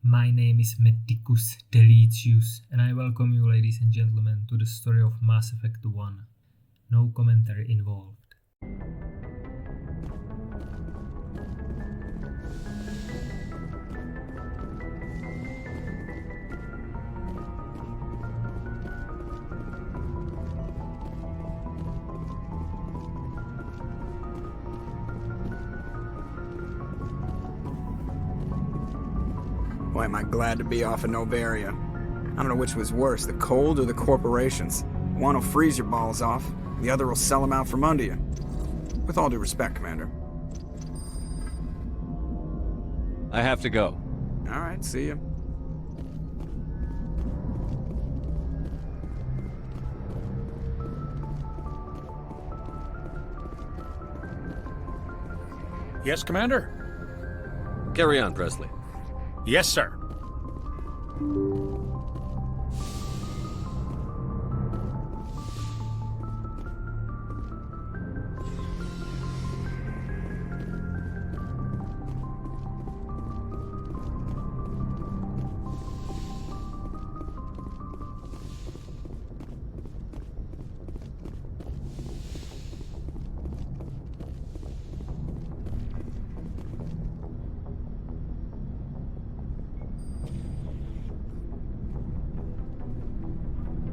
My name is Medicus Delicius, and I welcome you, ladies and gentlemen, to the story of Mass Effect 1. No commentary involved. Boy, am I glad to be off of Novaria. I don't know which was worse, the cold or the corporations. One will freeze your balls off, the other will sell them out from under you. With all due respect, Commander. I have to go. Alright, see you. Yes, Commander? Carry on, Presley. Yes, sir.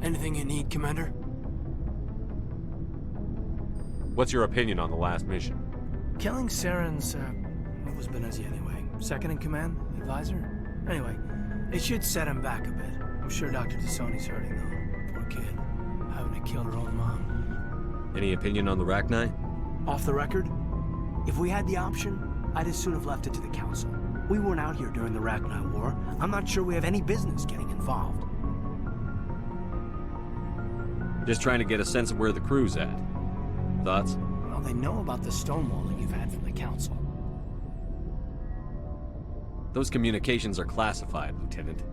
Anything you need, Commander? What's your opinion on the last mission? Killing Saren's, what was Benezia anyway? Second in command? Advisor? Anyway, it should set him back a bit. I'm sure Dr. Tassoni's hurting, though. Poor kid. Having to kill her own mom. Any opinion on the Rachni? Off the record? If we had the option, I'd as soon have left it to the Council. We weren't out here during the Rachni War. I'm not sure we have any business getting involved. Just trying to get a sense of where the crew's at. Thoughts? Well, they know about the stonewalling you've had from the Council. Those communications are classified, Lieutenant.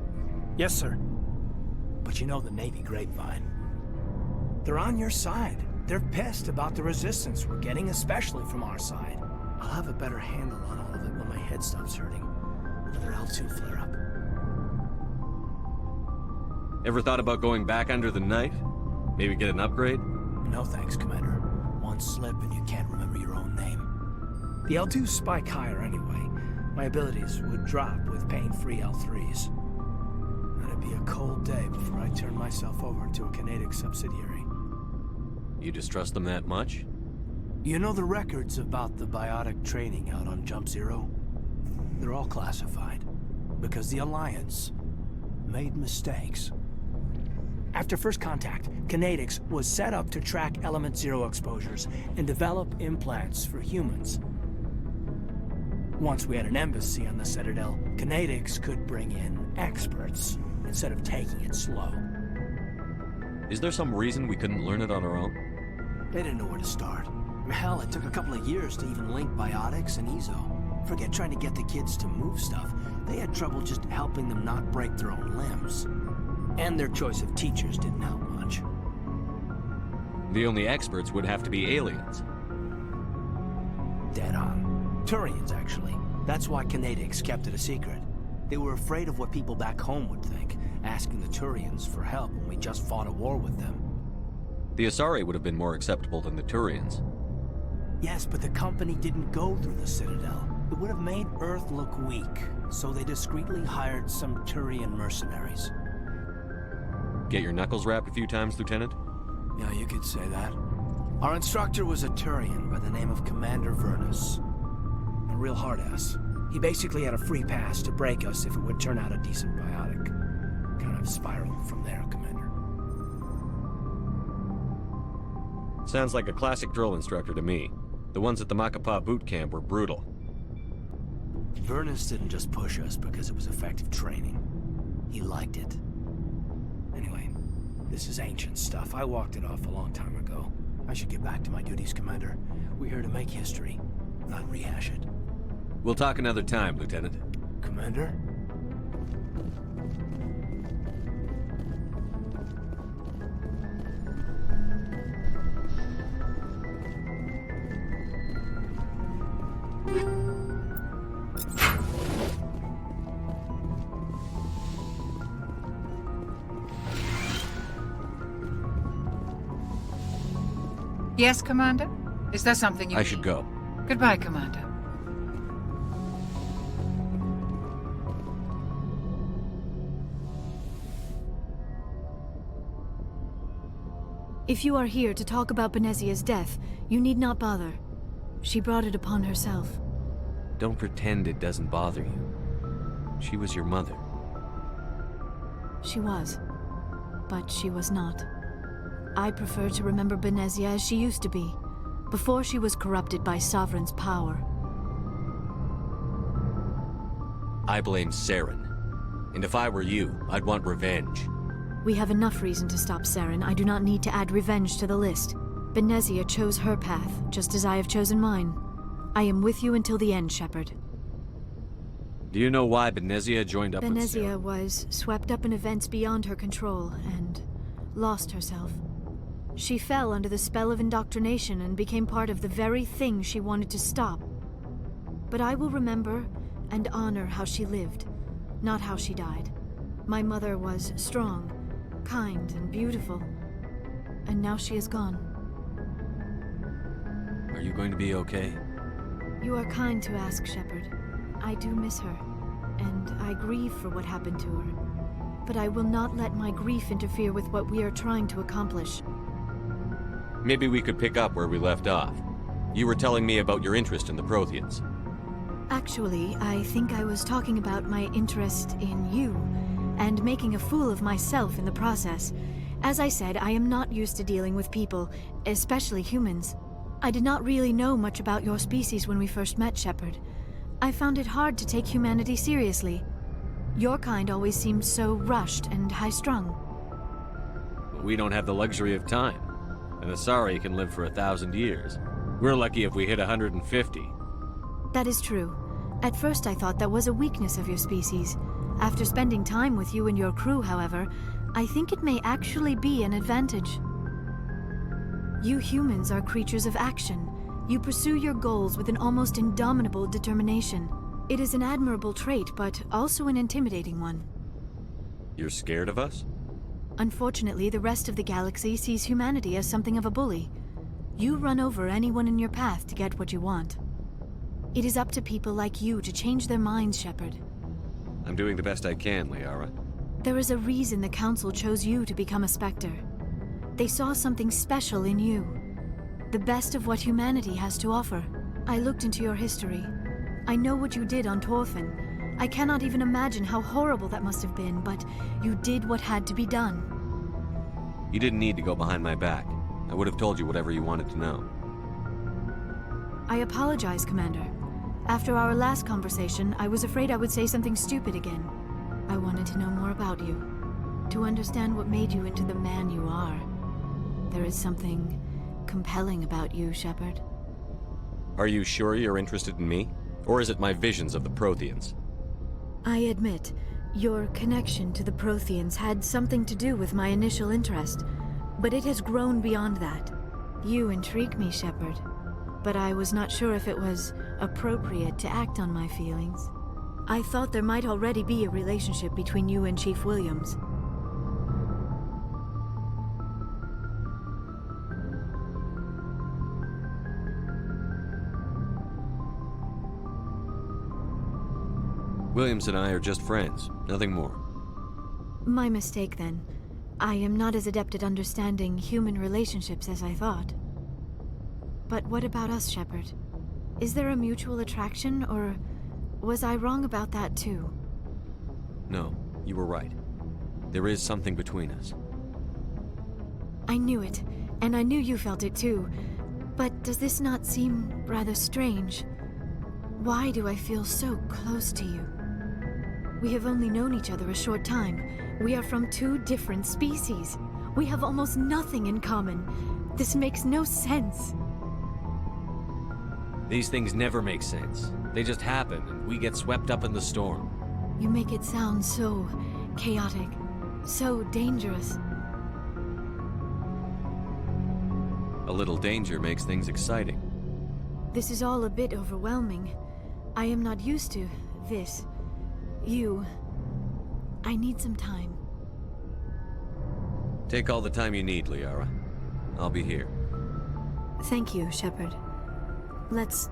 Yes, sir. But you know the Navy grapevine. They're on your side. They're pissed about the resistance we're getting, especially from our side. I'll have a better handle on all of it when my head stops hurting. Another L2 flare-up. Ever thought about going back under the knife? Maybe get an upgrade? No thanks, Commander. One slip and you can't remember your own name. The L2s spike higher anyway. My abilities would drop with pain-free L3s. It'd be a cold day before I turn myself over to a Canadic subsidiary. You distrust them that much? You know the records about the biotic training out on Jump Zero? They're all classified. Because the Alliance made mistakes. After first contact, Canadics was set up to track Element Zero exposures and develop implants for humans. Once we had an embassy on the Citadel, Canadics could bring in experts instead of taking it slow. Is there some reason we couldn't learn it on our own? They didn't know where to start. Hell, it took a couple of years to even link biotics and EZO. Forget trying to get the kids to move stuff. They had trouble just helping them not break their own limbs. And their choice of teachers didn't help much. The only experts would have to be aliens. Dead on. Turians, actually. That's why Canadics kept it a secret. They were afraid of what people back home would think, asking the Turians for help when we just fought a war with them. The Asari would have been more acceptable than the Turians. Yes, but the company didn't go through the Citadel. It would have made Earth look weak, so they discreetly hired some Turian mercenaries. Get your knuckles rapped a few times, Lieutenant? Yeah, you could say that. Our instructor was a Turian by the name of Commander Vernus. A real hard-ass. He basically had a free pass to break us if it would turn out a decent biotic. Kind of spiraled from there, Commander. Sounds like a classic drill instructor to me. The ones at the Macapa boot camp were brutal. Vernus didn't just push us because it was effective training. He liked it. Anyway, this is ancient stuff. I walked it off a long time ago. I should get back to my duties, Commander. We're here to make history, not rehash it. We'll talk another time, Lieutenant. Commander? Yes, Commander? Is there something you I need? should go. Goodbye, Commander. If you are here to talk about Benezia's death, you need not bother. She brought it upon herself. Don't pretend it doesn't bother you. She was your mother. She was. But she was not. I prefer to remember Benezia as she used to be, before she was corrupted by Sovereign's power. I blame Saren. And if I were you, I'd want revenge. We have enough reason to stop Saren. I do not need to add revenge to the list. Benezia chose her path, just as I have chosen mine. I am with you until the end, Shepard. Do you know why Benezia joined up with Benezia Saren? was swept up in events beyond her control and lost herself. She fell under the spell of indoctrination and became part of the very thing she wanted to stop. But I will remember and honor how she lived, not how she died. My mother was strong, kind, and beautiful. And now she is gone. Are you going to be okay? You are kind to ask, Shepard. I do miss her, and I grieve for what happened to her. But I will not let my grief interfere with what we are trying to accomplish. Maybe we could pick up where we left off. You were telling me about your interest in the Protheans. Actually, I think I was talking about my interest in you, and making a fool of myself in the process. As I said, I am not used to dealing with people, especially humans. I did not really know much about your species when we first met, Shepard. I found it hard to take humanity seriously. Your kind always seemed so rushed and high-strung. We don't have the luxury of time. An Asari can live for 1,000 years. We're lucky if we hit 150. That is true. At first I thought that was a weakness of your species. After spending time with you and your crew, however, I think it may actually be an advantage. You humans are creatures of action. You pursue your goals with an almost indomitable determination. It is an admirable trait, but also an intimidating one. You're scared of us? Unfortunately, the rest of the galaxy sees humanity as something of a bully. You run over anyone in your path to get what you want. It is up to people like you to change their minds, Shepard. I'm doing the best I can, Liara. There is a reason the Council chose you to become a Spectre. They saw something special in you. The best of what humanity has to offer. I looked into your history. I know what you did on Torfin. I cannot even imagine how horrible that must have been, but you did what had to be done. You didn't need to go behind my back. I would have told you whatever you wanted to know. I apologize, Commander. After our last conversation, I was afraid I would say something stupid again. I wanted to know more about you, to understand what made you into the man you are. There is something compelling about you, Shepard. Are you sure you're interested in me? Or is it my visions of the Protheans? I admit, your connection to the Protheans had something to do with my initial interest, but it has grown beyond that. You intrigue me, Shepard, but I was not sure if it was appropriate to act on my feelings. I thought there might already be a relationship between you and Chief Williams. Williams and I are just friends, nothing more. My mistake, then. I am not as adept at understanding human relationships as I thought. But what about us, Shepard? Is there a mutual attraction, or was I wrong about that too? No, you were right. There is something between us. I knew it, and I knew you felt it too. But does this not seem rather strange? Why do I feel so close to you? We have only known each other a short time. We are from two different species. We have almost nothing in common. This makes no sense. These things never make sense. They just happen, and we get swept up in the storm. You make it sound so chaotic, so dangerous. A little danger makes things exciting. This is all a bit overwhelming. I am not used to this. You. I need some time. Take all the time you need, Liara. I'll be here. Thank you, Shepard. Let's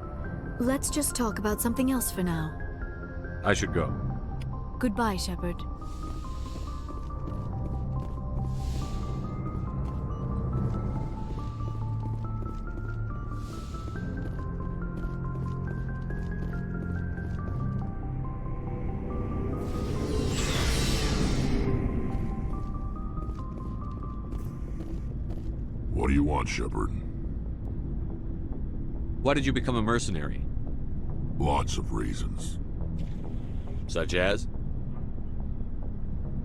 just talk about something else for now. I should go. Goodbye, Shepard. What do you want, Shepard? Why did you become a mercenary? Lots of reasons. Such as?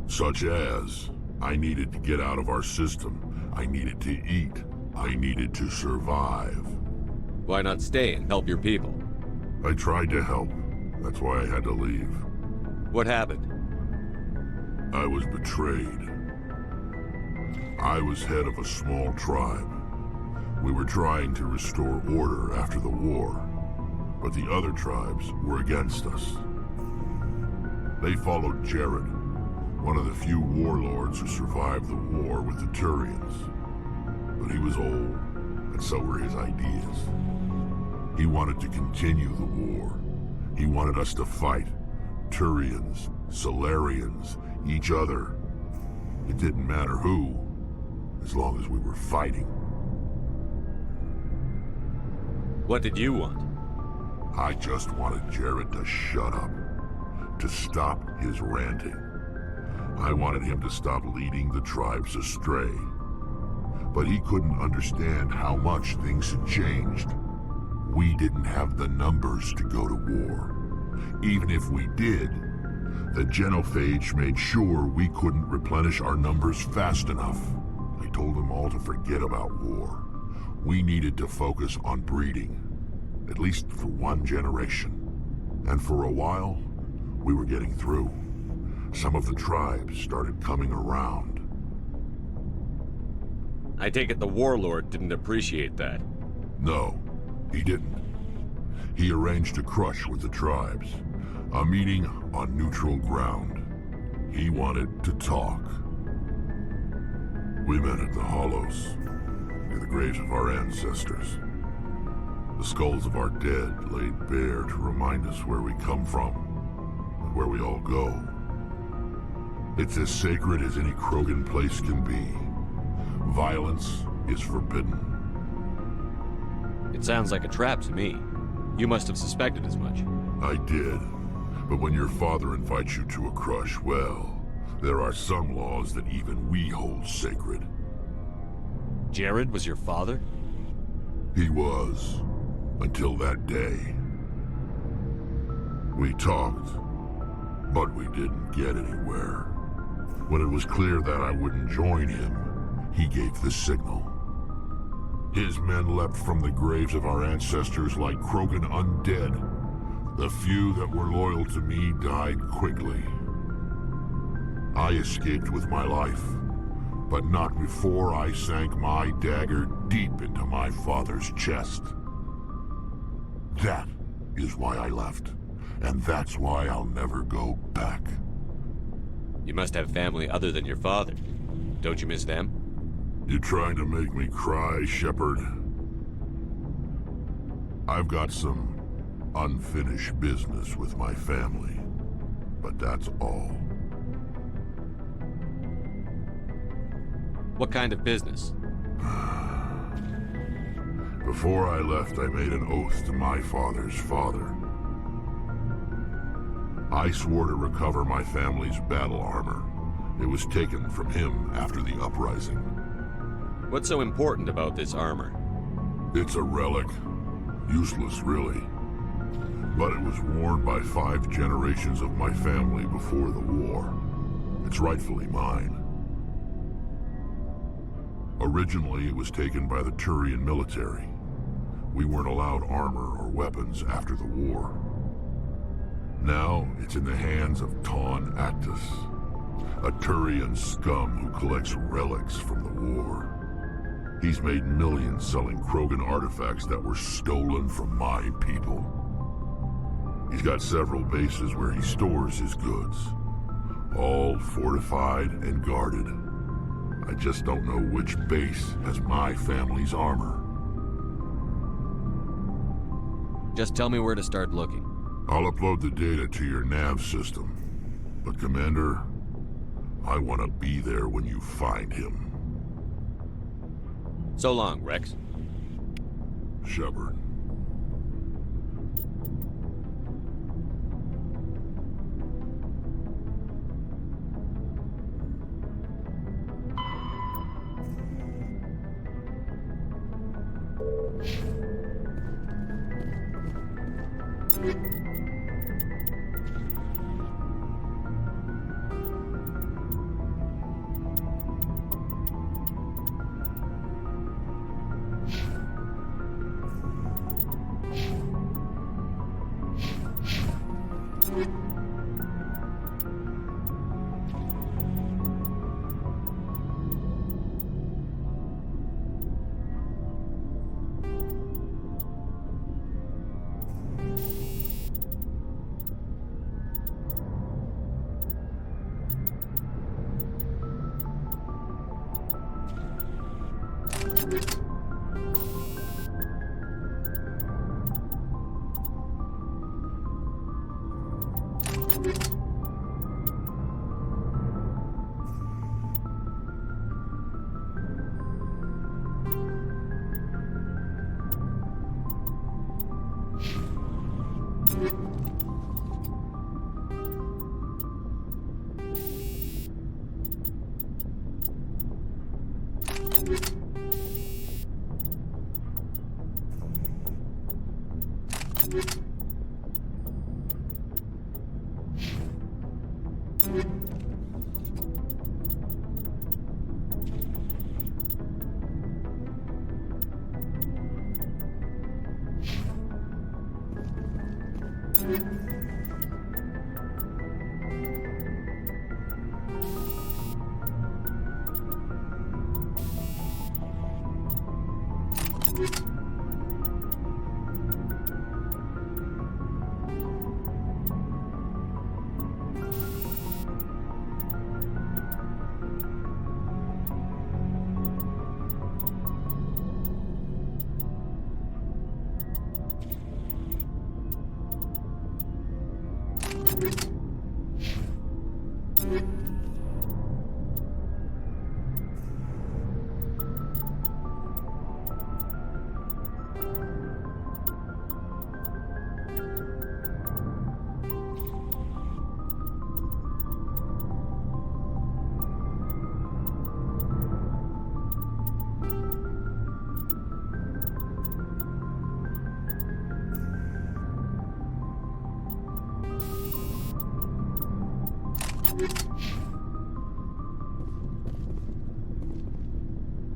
Such as, I needed to get out of our system. I needed to eat. I needed to survive. Why not stay and help your people? I tried to help. That's why I had to leave. What happened? I was betrayed. I was head of a small tribe. We were trying to restore order after the war, but the other tribes were against us. They followed Jared, one of the few warlords who survived the war with the Turians. But he was old, and so were his ideas. He wanted to continue the war. He wanted us to fight. Turians, Solarians, each other. It didn't matter who, as long as we were fighting. What did you want? I just wanted Jared to shut up, to stop his ranting. I wanted him to stop leading the tribes astray. But he couldn't understand how much things had changed. We didn't have the numbers to go to war. Even if we did, the genophage made sure we couldn't replenish our numbers fast enough. I told them all to forget about war. We needed to focus on breeding, at least for one generation. And for a while, we were getting through. Some of the tribes started coming around. I take it the warlord didn't appreciate that. No, he didn't. He arranged a crush with the tribes, a meeting on neutral ground. He wanted to talk. We met at the Hollows, near the graves of our ancestors. The skulls of our dead laid bare to remind us where we come from, and where we all go. It's as sacred as any Krogan place can be. Violence is forbidden. It sounds like a trap to me. You must have suspected as much. I did. But when your father invites you to a crush, well, there are some laws that even we hold sacred. Jared was your father? He was. Until that day. We talked, but we didn't get anywhere. When it was clear that I wouldn't join him, he gave the signal. His men leapt from the graves of our ancestors like Krogan undead. The few that were loyal to me died quickly. I escaped with my life, but not before I sank my dagger deep into my father's chest. That is why I left, and that's why I'll never go back. You must have family other than your father. Don't you miss them? You trying to make me cry, Shepard? I've got some unfinished business with my family, but that's all. What kind of business? Before I left, I made an oath to my father's father. I swore to recover my family's battle armor. It was taken from him after the uprising. What's so important about this armor? It's a relic. Useless, really. But it was worn by 5 generations of my family before the war. It's rightfully mine. Originally, it was taken by the Turian military. We weren't allowed armor or weapons after the war. Now, it's in the hands of Taun Actus, a Turian scum who collects relics from the war. He's made millions selling Krogan artifacts that were stolen from my people. He's got several bases where he stores his goods, all fortified and guarded. I just don't know which base has my family's armor. Just tell me where to start looking. I'll upload the data to your nav system. But Commander, I want to be there when you find him. So long, Rex. Shepard.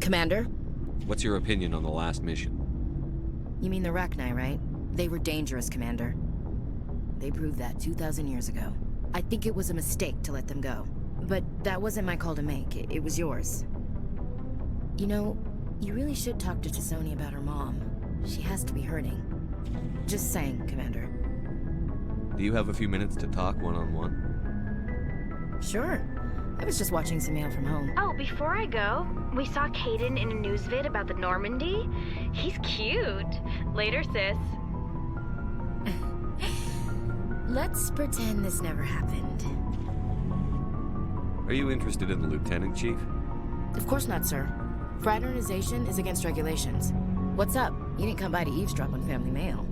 Commander? What's your opinion on the last mission? You mean the Rachni, right? They were dangerous, Commander. They proved that 2,000 years ago. I think it was a mistake to let them go. But that wasn't my call to make. It was yours. You know, you really should talk to T'Soni about her mom. She has to be hurting. Just saying, Commander. Do you have a few minutes to talk one-on-one? Sure. I was just watching some mail from home. Oh, before I go, we saw Caden in a news vid about the Normandy. He's cute. Later, sis. Let's pretend this never happened. Are you interested in the Lieutenant Chief? Of course not, sir. Fraternization is against regulations. What's up? You didn't come by to eavesdrop on family mail.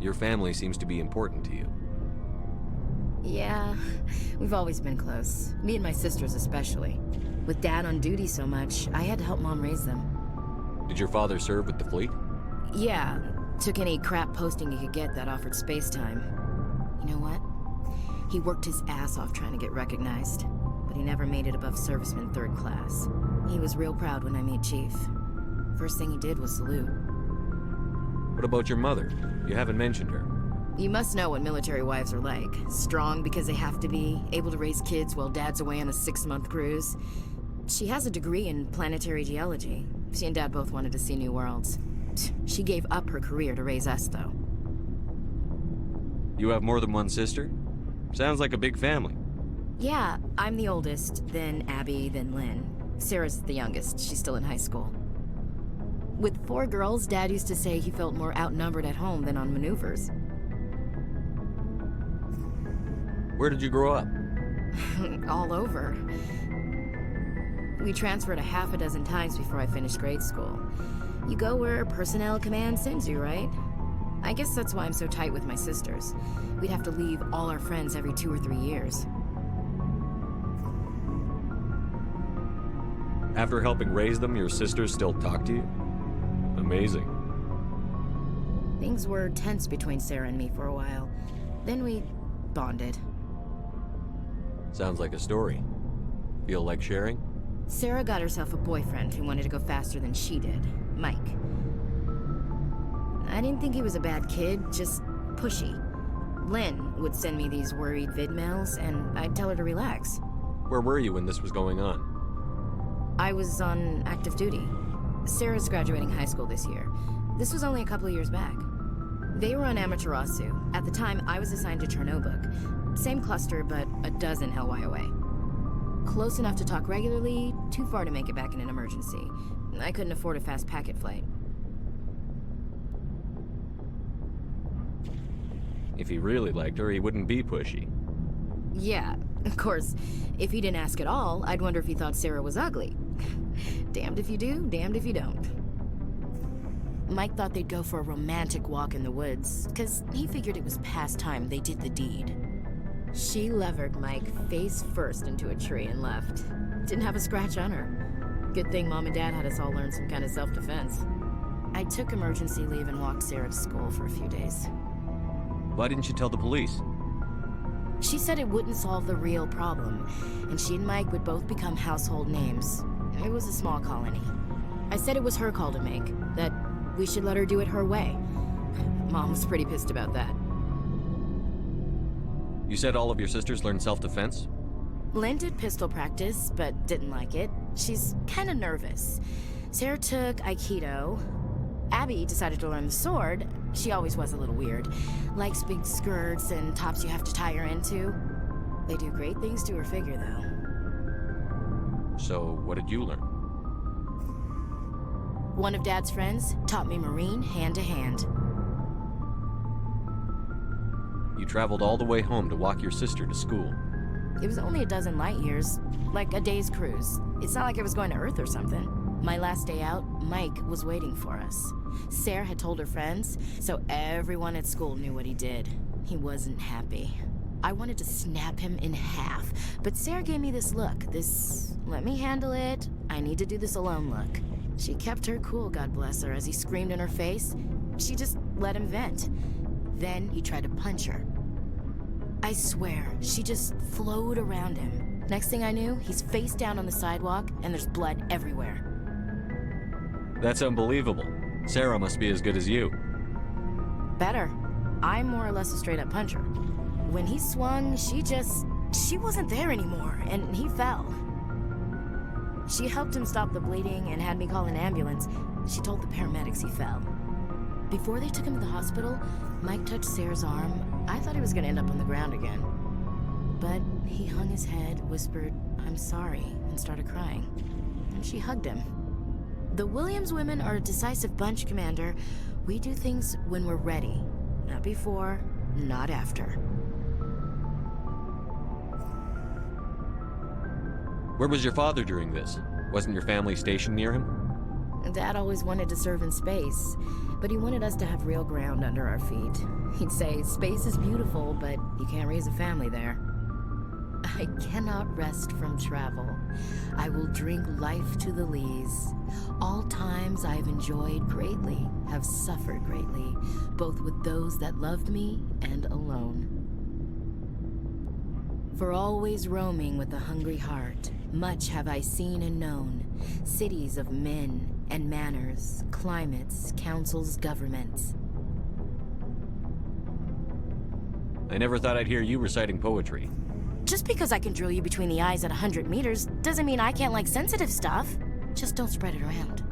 Your family seems to be important to you. Yeah, we've always been close. Me and my sisters especially. With Dad on duty so much, I had to help Mom raise them. Did your father serve with the fleet? Yeah, took any crap posting he could get that offered space time. You know what? He worked his ass off trying to get recognized, but he never made it above serviceman 3rd class. He was real proud when I made Chief. First thing he did was salute. What about your mother? You haven't mentioned her. You must know what military wives are like. Strong because they have to be, able to raise kids while Dad's away on a 6-month cruise. She has a degree in planetary geology. She and Dad both wanted to see new worlds. She gave up her career to raise us, though. You have more than one sister? Sounds like a big family. Yeah, I'm the oldest, then Abby, then Lynn. Sarah's the youngest. She's still in high school. With 4 girls, Dad used to say he felt more outnumbered at home than on maneuvers. Where did you grow up? All over. We transferred a half a dozen times before I finished grade school. You go where personnel command sends you, right? I guess that's why I'm so tight with my sisters. We'd have to leave all our friends every 2 or 3 years. After helping raise them, your sisters still talk to you? Amazing. Things were tense between Sarah and me for a while. Then we bonded. Sounds like a story. Feel like sharing? Sarah got herself a boyfriend who wanted to go faster than she did, Mike. I didn't think he was a bad kid, just pushy. Lynn would send me these worried vidmails, and I'd tell her to relax. Where were you when this was going on? I was on active duty. Sarah's graduating high school this year. This was only a couple of years back. They were on Amaterasu. At the time, I was assigned to Chernobog. Same cluster, but a dozen LY away. Close enough to talk regularly, too far to make it back in an emergency. I couldn't afford a fast packet flight. If he really liked her, he wouldn't be pushy. Yeah, of course. If he didn't ask at all, I'd wonder if he thought Sarah was ugly. Damned if you do, damned if you don't. Mike thought they'd go for a romantic walk in the woods, because he figured it was past time they did the deed. She levered Mike face first into a tree and left. Didn't have a scratch on her. Good thing Mom and Dad had us all learn some kind of self-defense. I took emergency leave and walked Sarah to school for a few days. Why didn't you tell the police? She said it wouldn't solve the real problem, and she and Mike would both become household names. It was a small colony. I said it was her call to make, that we should let her do it her way. Mom was pretty pissed about that. You said all of your sisters learned self-defense? Lynn did pistol practice, but didn't like it. She's kind of nervous. Sarah took Aikido. Abby decided to learn the sword. She always was a little weird. Likes big skirts and tops you have to tie her into. They do great things to her figure, though. So, what did you learn? One of Dad's friends taught me Marine hand to hand. You traveled all the way home to walk your sister to school. It was only a dozen light years, like a day's cruise. It's not like I was going to Earth or something. My last day out, Mike was waiting for us. Sarah had told her friends, so everyone at school knew what he did. He wasn't happy. I wanted to snap him in half, but Sarah gave me this look, this let me handle it, I need to do this alone look. She kept her cool, God bless her, as he screamed in her face. She just let him vent. Then he tried to punch her. I swear, she just flowed around him. Next thing I knew, he's face down on the sidewalk, and there's blood everywhere. That's unbelievable. Sarah must be as good as you. Better. I'm more or less a straight-up puncher. When he swung, she wasn't there anymore, and he fell. She helped him stop the bleeding and had me call an ambulance. She told the paramedics he fell. Before they took him to the hospital, Mike touched Sarah's arm. I thought he was gonna end up on the ground again. But he hung his head, whispered, "I'm sorry," and started crying. And she hugged him. The Williams women are a decisive bunch, Commander. We do things when we're ready. Not before, not after. Where was your father during this? Wasn't your family stationed near him? Dad always wanted to serve in space, but he wanted us to have real ground under our feet. He'd say, space is beautiful, but you can't raise a family there. I cannot rest from travel. I will drink life to the lees. All times I have enjoyed greatly, have suffered greatly, both with those that loved me and alone. For always roaming with a hungry heart, much have I seen and known, cities of men and manners, climates, councils, governments. I never thought I'd hear you reciting poetry. Just because I can drill you between the eyes at 100 meters doesn't mean I can't like sensitive stuff. Just don't spread it around.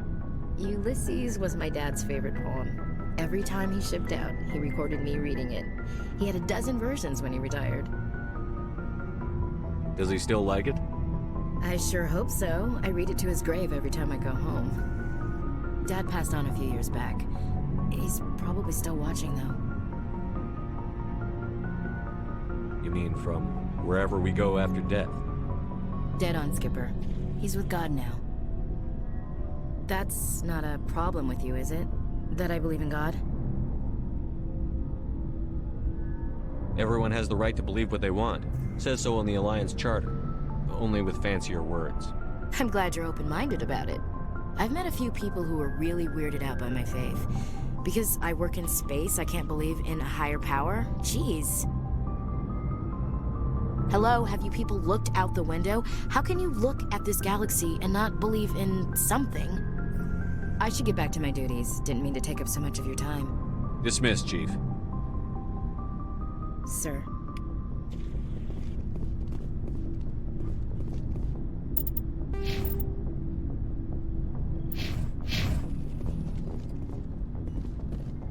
Ulysses was my dad's favorite poem. Every time he shipped out, he recorded me reading it. He had a dozen versions when he retired. Does he still like it? I sure hope so. I read it to his grave every time I go home. Dad passed on a few years back. He's probably still watching, though. You mean from wherever we go after death? Dead on, Skipper. He's with God now. That's not a problem with you, is it? That I believe in God? Everyone has the right to believe what they want. Says so in the Alliance Charter. Only with fancier words. I'm glad you're open-minded about it. I've met a few people who are really weirded out by my faith. Because I work in space, I can't believe in a higher power? Jeez. Hello, have you people looked out the window? How can you look at this galaxy and not believe in something? I should get back to my duties. Didn't mean to take up so much of your time. Dismissed, Chief. Sir.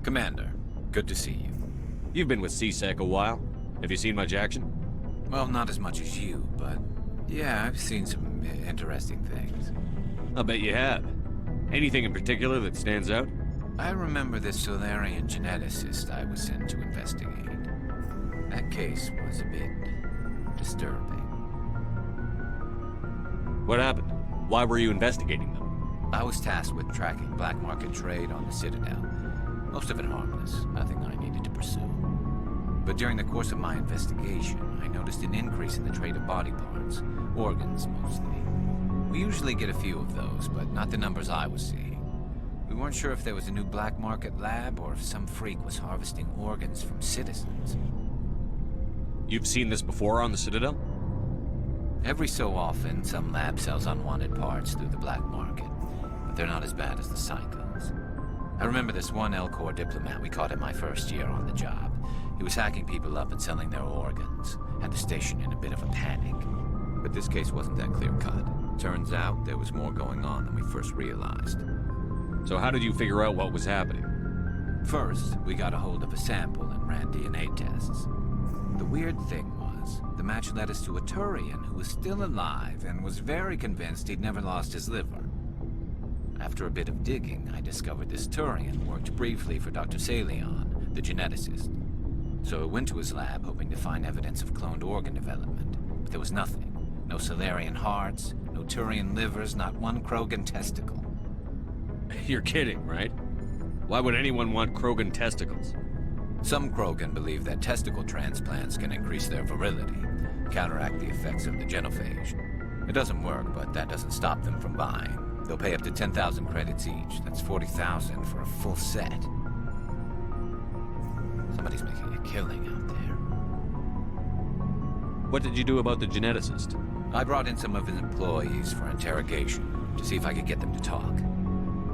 Commander, good to see you. You've been with CSEC a while. Have you seen much action? Well, not as much as you, but yeah, I've seen some interesting things. I'll bet you have. Anything in particular that stands out? I remember this Solarian geneticist I was sent to investigate. That case was a bit disturbing. What happened? Why were you investigating them? I was tasked with tracking black market trade on the Citadel. Most of it harmless, nothing I needed to pursue. But during the course of my investigation, I noticed an increase in the trade of body parts, organs mostly. We usually get a few of those, but not the numbers I was seeing. We weren't sure if there was a new black market lab or if some freak was harvesting organs from citizens. You've seen this before on the Citadel? Every so often, some lab sells unwanted parts through the black market, but they're not as bad as the cycles. I remember this one L-Corps diplomat we caught in my first year on the job. He was hacking people up and selling their organs. Had the station in a bit of a panic. But this case wasn't that clear-cut. Turns out there was more going on than we first realized. So how did you figure out what was happening? First, we got a hold of a sample and ran DNA tests. The weird thing was, the match led us to a Turian who was still alive and was very convinced he'd never lost his liver. After a bit of digging, I discovered this Turian worked briefly for Dr. Salion, the geneticist. So I went to his lab hoping to find evidence of cloned organ development, but there was nothing. No Solarian hearts, no Turian livers, not one Krogan testicle. You're kidding, right? Why would anyone want Krogan testicles? Some Krogan believe that testicle transplants can increase their virility, counteract the effects of the genophage. It doesn't work, but that doesn't stop them from buying. They'll pay up to 10,000 credits each. That's 40,000 for a full set. Somebody's making a killing out there. What did you do about the geneticist? I brought in some of his employees for interrogation, to see if I could get them to talk.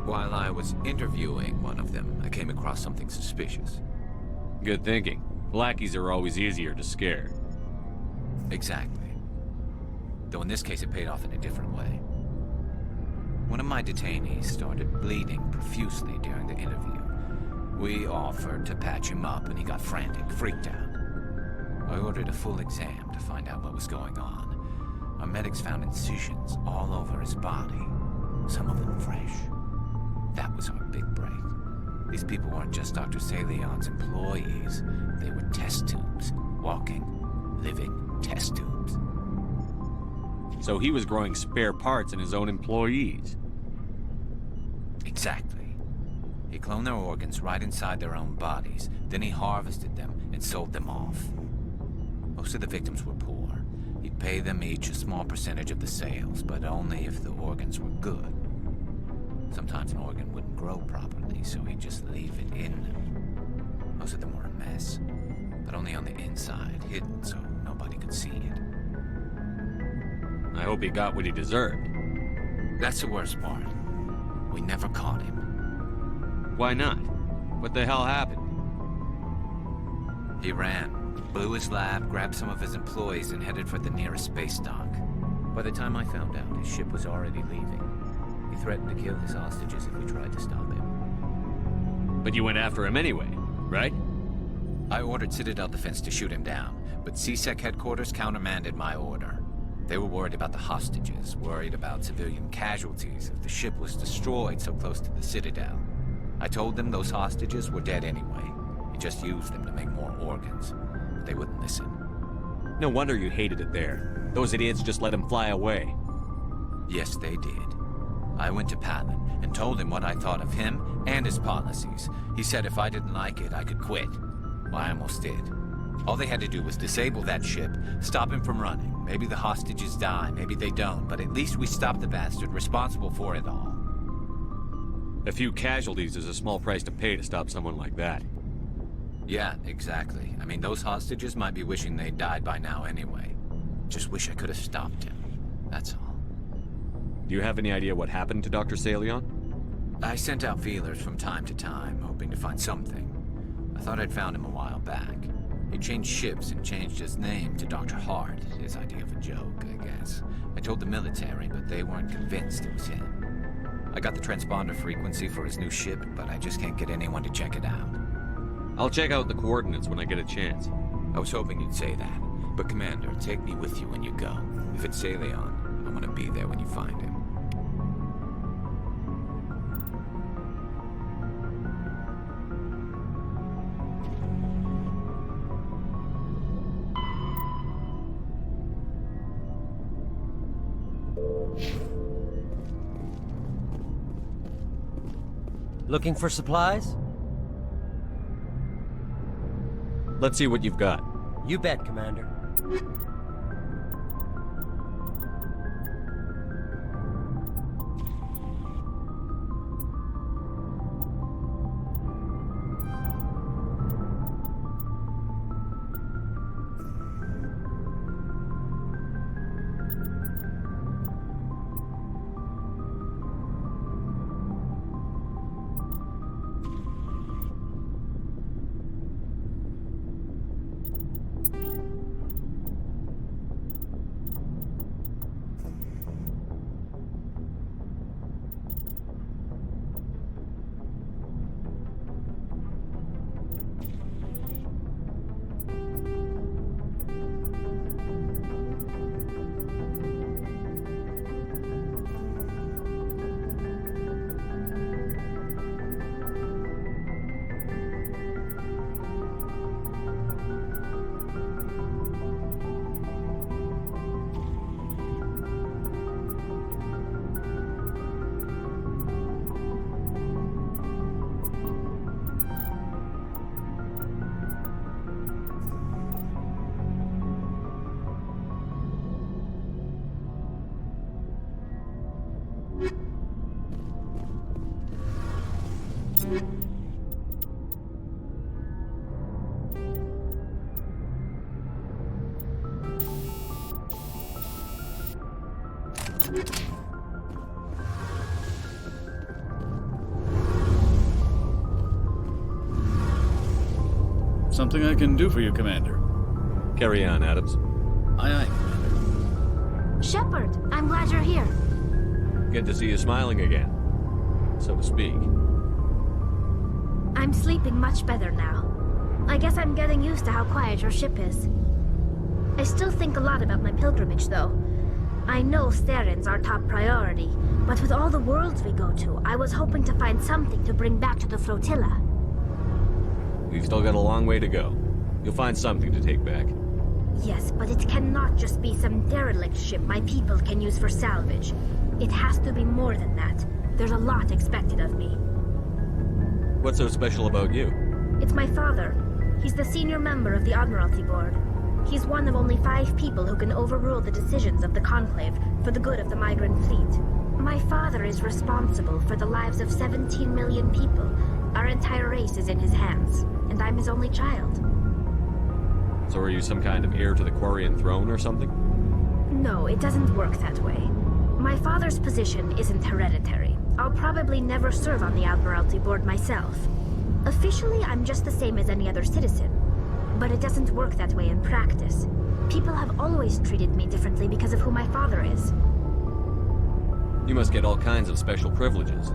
While I was interviewing one of them, I came across something suspicious. Good thinking. Lackeys are always easier to scare. Exactly. Though in this case it paid off in a different way. One of my detainees started bleeding profusely during the interview. We offered to patch him up and he got frantic, freaked out. I ordered a full exam to find out what was going on. Our medics found incisions all over his body, some of them fresh. That was our big break. These people weren't just Dr. Salion's employees. They were test tubes. Walking, living test tubes. So he was growing spare parts in his own employees. Exactly. He cloned their organs right inside their own bodies. Then he harvested them and sold them off. Most of the victims were poor. He'd pay them each a small percentage of the sales, but only if the organs were good. Sometimes an organ wouldn't grow properly, so he'd just leave it in them. Most of them were a mess, but only on the inside, hidden so nobody could see it. I hope he got what he deserved. That's the worst part. We never caught him. Why not? What the hell happened? He ran, blew his lab, grabbed some of his employees, and headed for the nearest space dock. By the time I found out, his ship was already leaving. He threatened to kill his hostages if we tried to stop him. But you went after him anyway, right? I ordered Citadel Defense to shoot him down, but CSEC headquarters countermanded my order. They were worried about the hostages, worried about civilian casualties if the ship was destroyed so close to the Citadel. I told them those hostages were dead anyway. You just used them to make more organs. But they wouldn't listen. No wonder you hated it there. Those idiots just let him fly away. Yes, they did. I went to Palin and told him what I thought of him and his policies. He said if I didn't like it, I could quit. Well, I almost did. All they had to do was disable that ship, stop him from running. Maybe the hostages die, maybe they don't, but at least we stopped the bastard responsible for it all. A few casualties is a small price to pay to stop someone like that. Yeah, exactly. I mean, those hostages might be wishing they'd died by now anyway. Just wish I could have stopped him. That's all. Do you have any idea what happened to Dr. Salion? I sent out feelers from time to time, hoping to find something. I thought I'd found him a while back. He changed ships and changed his name to Dr. Hart, his idea of a joke, I guess. I told the military, but they weren't convinced it was him. I got the transponder frequency for his new ship, but I just can't get anyone to check it out. I'll check out the coordinates when I get a chance. I was hoping you'd say that. But Commander, take me with you when you go. If it's Salion, I want to be there when you find him. Looking for supplies? Let's see what you've got. You bet, Commander. Something I can do for you, Commander. Carry on, Adams. Aye, aye, Commander. Shepard, I'm glad you're here. Good to see you smiling again, so to speak. I'm sleeping much better now. I guess I'm getting used to how quiet your ship is. I still think a lot about my pilgrimage, though. I know Steren's our top priority, but with all the worlds we go to, I was hoping to find something to bring back to the flotilla. We've still got a long way to go. You'll find something to take back. Yes, but it cannot just be some derelict ship my people can use for salvage. It has to be more than that. There's a lot expected of me. What's so special about you? It's my father. He's the senior member of the Admiralty Board. He's one of only 5 people who can overrule the decisions of the Conclave for the good of the migrant fleet. My father is responsible for the lives of 17 million people. Our entire race is in his hands, and I'm his only child. So are you some kind of heir to the Quarian throne or something? No, it doesn't work that way. My father's position isn't hereditary. I'll probably never serve on the Admiralty Board myself. Officially, I'm just the same as any other citizen. But it doesn't work that way in practice. People have always treated me differently because of who my father is. You must get all kinds of special privileges.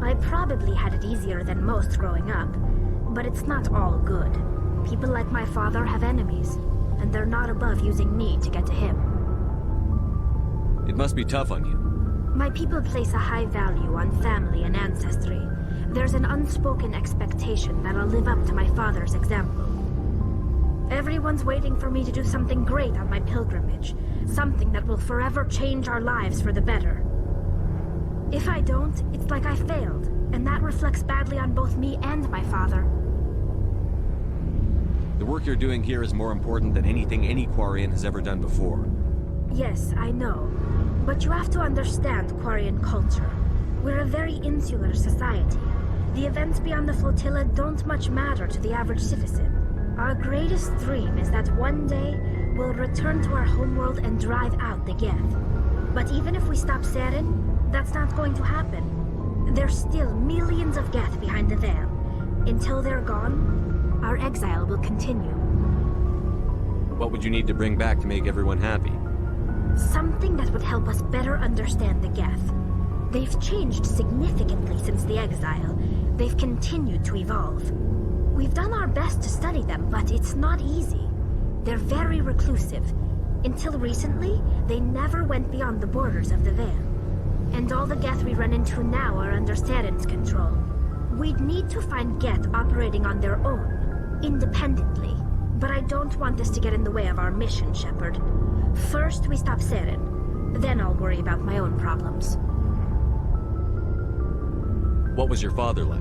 I probably had it easier than most growing up, but it's not all good. People like my father have enemies, and they're not above using me to get to him. It must be tough on you. My people place a high value on family and ancestry. There's an unspoken expectation that I'll live up to my father's example. Everyone's waiting for me to do something great on my pilgrimage. Something that will forever change our lives for the better. If I don't, it's like I failed, and that reflects badly on both me and my father. The work you're doing here is more important than anything any Quarian has ever done before. Yes, I know. But you have to understand Quarian culture. We're a very insular society. The events beyond the flotilla don't much matter to the average citizen. Our greatest dream is that one day we'll return to our homeworld and drive out the Geth. But even if we stop Saren, that's not going to happen. There's still millions of Geth behind the veil. Until they're gone, our exile will continue. What would you need to bring back to make everyone happy? Something that would help us better understand the Geth. They've changed significantly since the exile. They've continued to evolve. We've done our best to study them, but it's not easy. They're very reclusive. Until recently, they never went beyond the borders of the Veil. And all the Geth we run into now are under Saren's control. We'd need to find Geth operating on their own, independently. But I don't want this to get in the way of our mission, Shepard. First, we stop Saren. Then I'll worry about my own problems. What was your father like?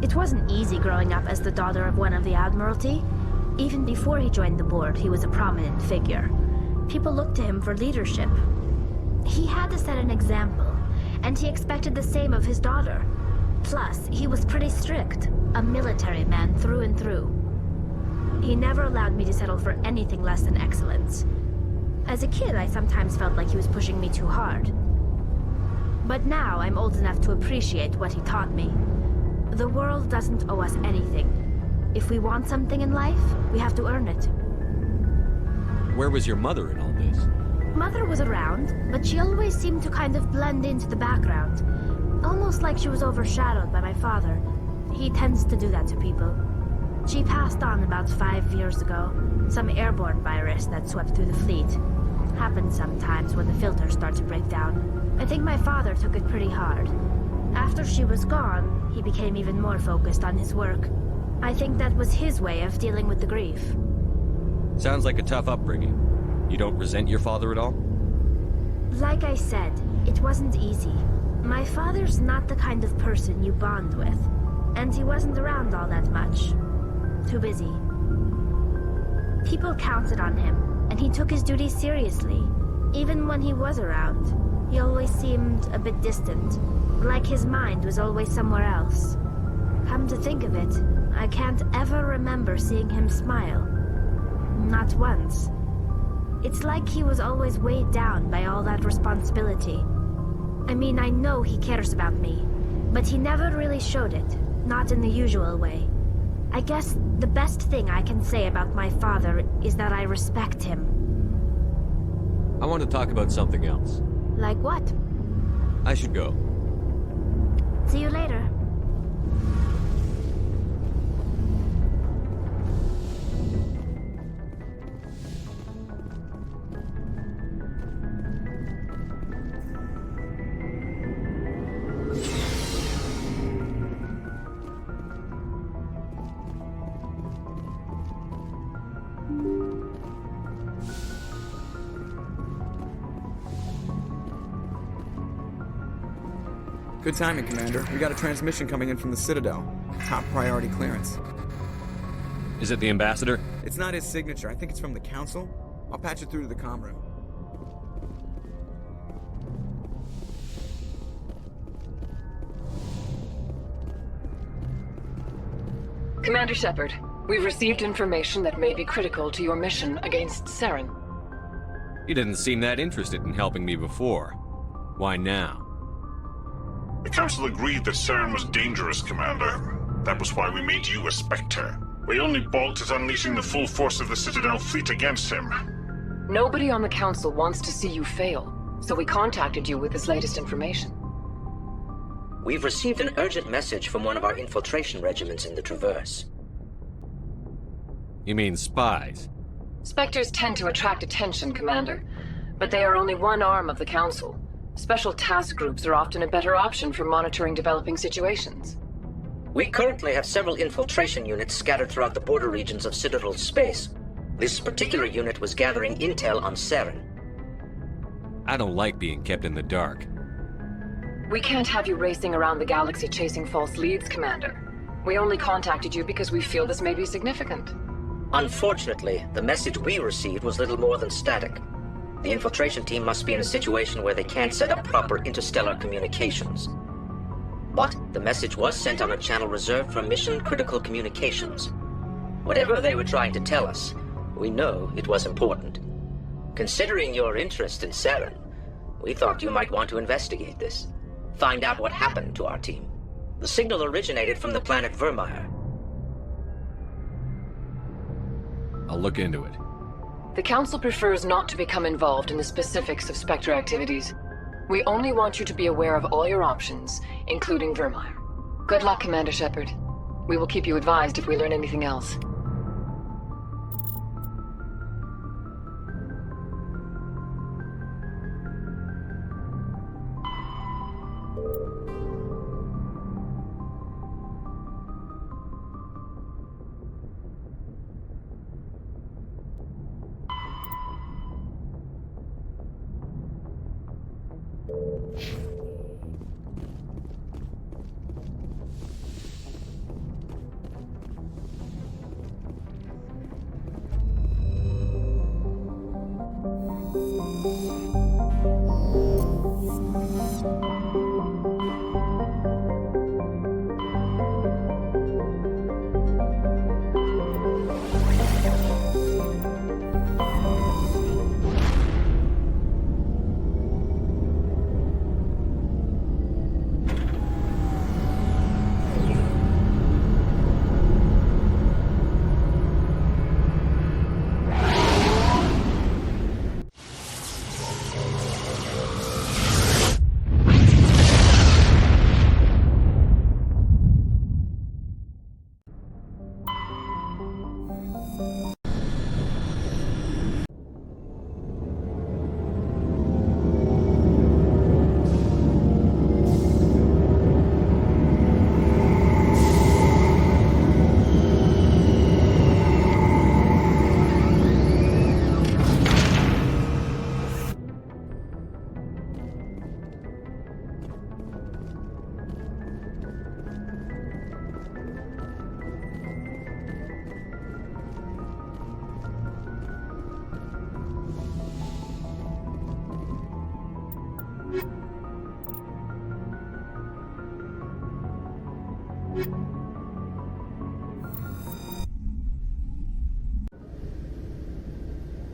It wasn't easy growing up as the daughter of one of the Admiralty. Even before he joined the board, he was a prominent figure. People looked to him for leadership. He had to set an example, and he expected the same of his daughter. Plus, he was pretty strict, a military man through and through. He never allowed me to settle for anything less than excellence. As a kid, I sometimes felt like he was pushing me too hard. But now I'm old enough to appreciate what he taught me. The world doesn't owe us anything. If we want something in life, we have to earn it. Where was your mother in all this? Mother was around, but she always seemed to kind of blend into the background. Almost like she was overshadowed by my father. He tends to do that to people. She passed on about 5 years ago. Some airborne virus that swept through the fleet. Happens sometimes when the filters start to break down. I think my father took it pretty hard. After she was gone, he became even more focused on his work. I think that was his way of dealing with the grief. Sounds like a tough upbringing. You don't resent your father at all? Like I said, it wasn't easy. My father's not the kind of person you bond with. And he wasn't around all that much. Too busy. People counted on him, and he took his duties seriously. Even when he was around, he always seemed a bit distant. Like his mind was always somewhere else. Come to think of it, I can't ever remember seeing him smile. Not once. It's like he was always weighed down by all that responsibility. I mean, I know he cares about me, but he never really showed it, not in the usual way. I guess the best thing I can say about my father is that I respect him. I want to talk about something else. Like what? I should go. See you later. Good timing, Commander. We got a transmission coming in from the Citadel. Top priority clearance. Is it the ambassador? It's not his signature. I think it's from the Council. I'll patch it through to the comm room. Commander Shepard, we've received information that may be critical to your mission against Saren. You didn't seem that interested in helping me before. Why now? The Council agreed that Saren was dangerous, Commander. That was why we made you a Spectre. We only balked at unleashing the full force of the Citadel fleet against him. Nobody on the Council wants to see you fail, so we contacted you with this latest information. We've received an urgent message from one of our infiltration regiments in the Traverse. You mean spies? Spectres tend to attract attention, Commander. but they are only one arm of the Council. Special task groups are often a better option for monitoring developing situations. We currently have several infiltration units scattered throughout the border regions of Citadel's space. This particular unit was gathering intel on Saren. I don't like being kept in the dark. We can't have you racing around the galaxy chasing false leads, Commander. We only contacted you because we feel this may be significant. Unfortunately, the message we received was little more than static. The infiltration team must be in a situation where they can't set up proper interstellar communications. But the message was sent on a channel reserved for mission-critical communications. Whatever they were trying to tell us, we know it was important. Considering your interest in Saren, we thought you might want to investigate this. Find out what happened to our team. The signal originated from the planet Vermeer. I'll look into it. The Council prefers not to become involved in the specifics of Spectre activities. We only want you to be aware of all your options, including Vermeer. Good luck, Commander Shepard. We will keep you advised if we learn anything else.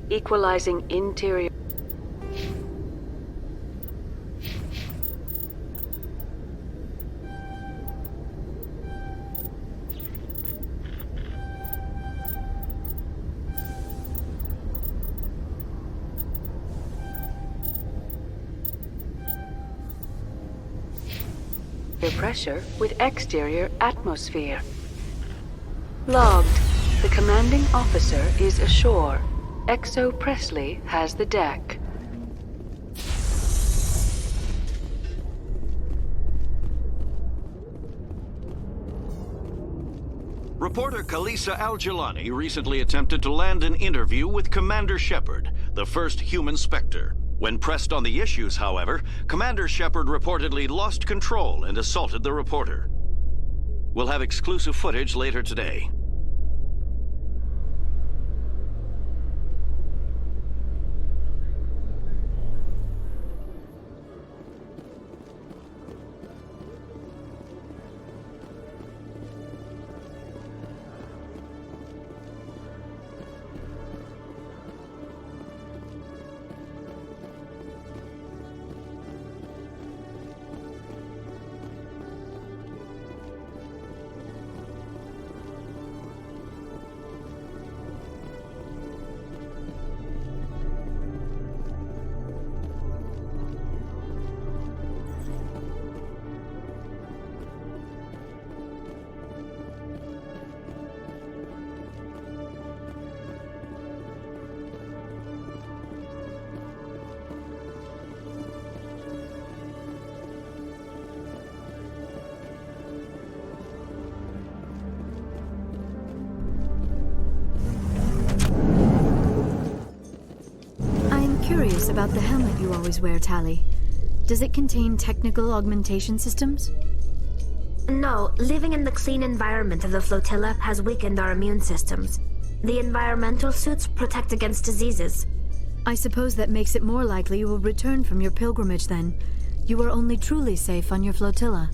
Equalizing interior. Pressure with exterior atmosphere. Logged. The commanding officer is ashore. Exo Presley has the deck. Reporter Kalisa Al-Jilani recently attempted to land an interview with Commander Shepard, the first human Spectre. When pressed on the issues, however, Commander Shepard reportedly lost control and assaulted the reporter. We'll have exclusive footage later today. curious about the helmet you always wear, Tally. Does it contain technical augmentation systems? No, living in the clean environment of the flotilla has weakened our immune systems. The environmental suits protect against diseases. I suppose that makes it more likely you will return from your pilgrimage then. You are only truly safe on your flotilla.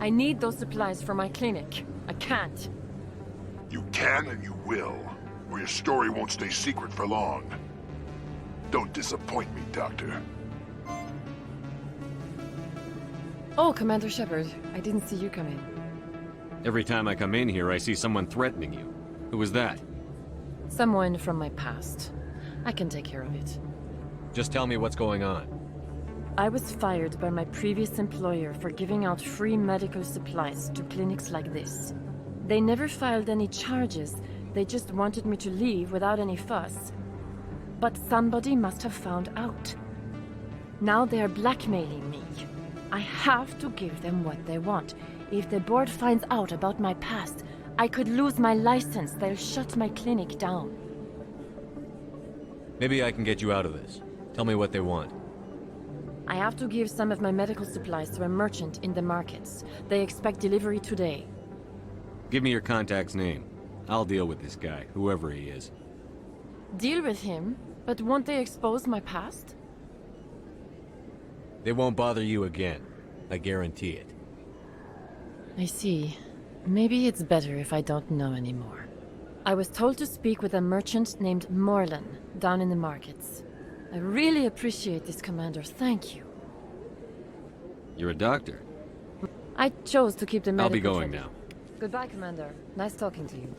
I need those supplies for my clinic. I can't. You can and you will, or your story won't stay secret for long. Don't disappoint me, Doctor. Oh, Commander Shepard. I didn't see you come in. Every time I come in here, I see someone threatening you. Who was that? Someone from my past. I can take care of it. Just tell me what's going on. I was fired by my previous employer for giving out free medical supplies to clinics like this. They never filed any charges. They just wanted me to leave without any fuss. But somebody must have found out. Now they are blackmailing me. I have to give them what they want. If the board finds out about my past, I could lose my license. They'll shut my clinic down. Maybe I can get you out of this. Tell me what they want. I have to give some of my medical supplies to a merchant in the markets. They expect delivery today. Give me your contact's name. I'll deal with this guy, whoever he is. Deal with him? But won't they expose my past? They won't bother you again. I guarantee it. I see. Maybe it's better if I don't know anymore. I was told to speak with a merchant named Morlan, down in the markets. I really appreciate this, Commander. Thank you. You're a doctor. I chose to keep the medical... I'll be going trade. now. Goodbye, Commander. Nice talking to you.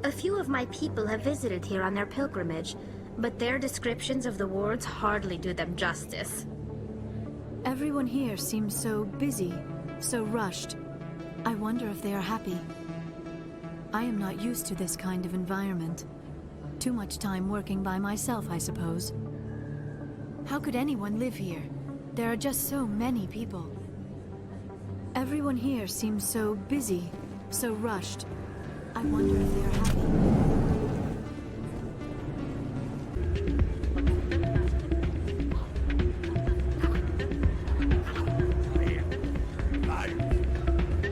A few of my people have visited here on their pilgrimage, but their descriptions of the wards hardly do them justice. Everyone here seems so busy, so rushed. I wonder if they are happy. I am not used to this kind of environment. Too much time working by myself, I suppose. How could anyone live here? There are just so many people. Everyone here seems so busy, so rushed. I wonder if they are happy.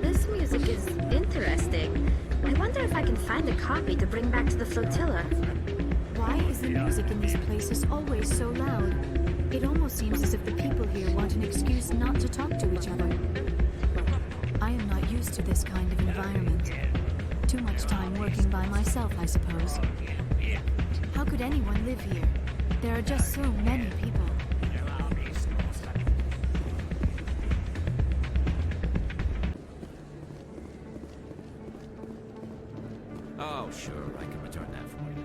This music is interesting. I wonder if I can find a copy to bring back to the flotilla. Why is the music in these places always so loud? It almost seems as if the people here want an excuse not to talk to each other. I am not used to this kind of environment. Too much time working by myself, I suppose. How could anyone live here? There are just so many people. Oh, sure, I can return that for you.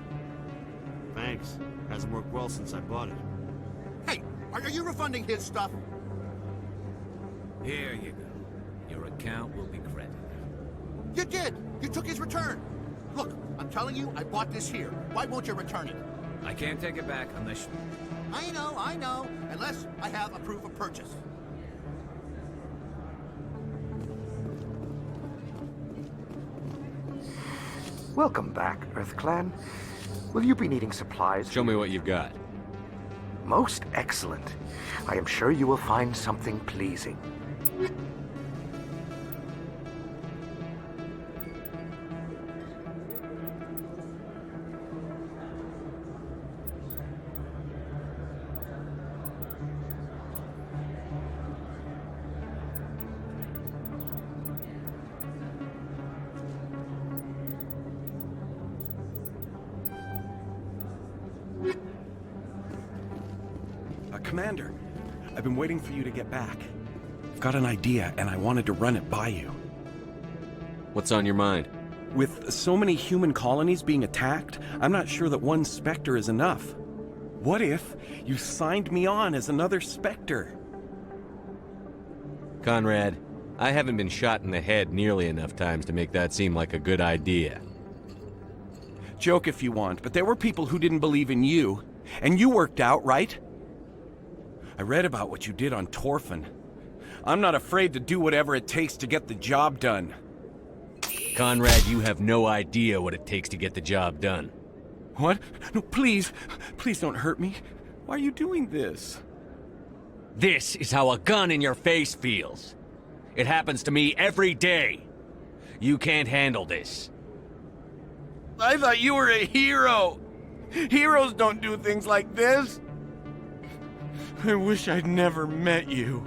Thanks. Hasn't worked well since I bought it. Hey, are you refunding his stuff? Here you go. Your account will be credited. You did! You took his return! Look, I'm telling you, I bought this here. Why won't you return it? I can't take it back unless you... I know. Unless I have a proof of purchase. Welcome back, EarthClan. Will you be needing supplies? Show me what you've got. Most excellent. I am sure you will find something pleasing. Commander, I've been waiting for you to get back. I've got an idea, and I wanted to run it by you. What's on your mind? With so many human colonies being attacked, I'm not sure that one Spectre is enough. What if you signed me on as another Spectre? Conrad, I haven't been shot in the head nearly enough times to make that seem like a good idea. Joke if you want, but there were people who didn't believe in you, and you worked out, right? I read about what you did on Torfin. I'm not afraid to do whatever it takes to get the job done. Conrad, you have no idea what it takes to get the job done. What? No, please. Please don't hurt me. Why are you doing this? This is how a gun in your face feels. It happens to me every day. You can't handle this. I thought you were a hero. Heroes don't do things like this. I wish I'd never met you.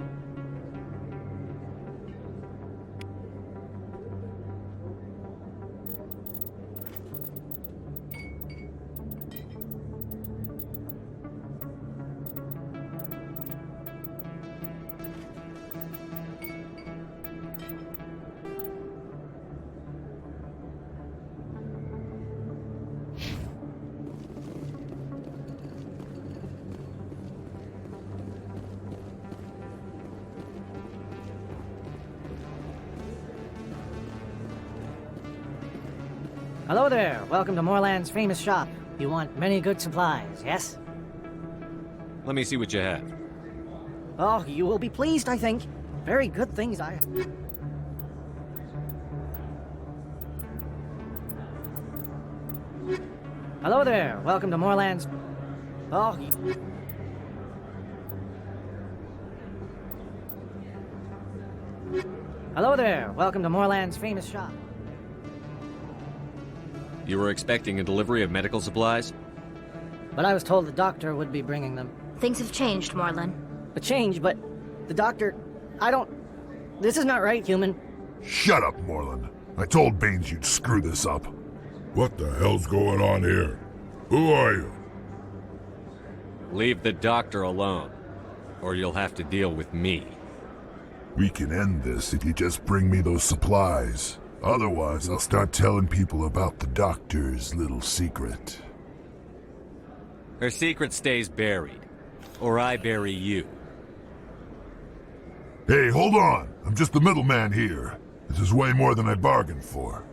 Hello there. Welcome to Moorland's famous shop. You want many good supplies, yes? Let me see what you have. Oh, you will be pleased, I think. Very good things I... Hello there. Welcome to Moorland's... Oh, Hello there. Welcome to Moorland's famous shop. You were expecting a delivery of medical supplies? But I was told the doctor would be bringing them. Things have changed, Moorland. A change, but the doctor... I don't... This is not right, human. Shut up, Moorland. I told Baines you'd screw this up. What the hell's going on here? Who are you? Leave the doctor alone, or you'll have to deal with me. We can end this if you just bring me those supplies. Otherwise, I'll start telling people about the doctor's little secret. Her secret stays buried, or I bury you. Hey, hold on! I'm just the middleman here. This is way more than I bargained for.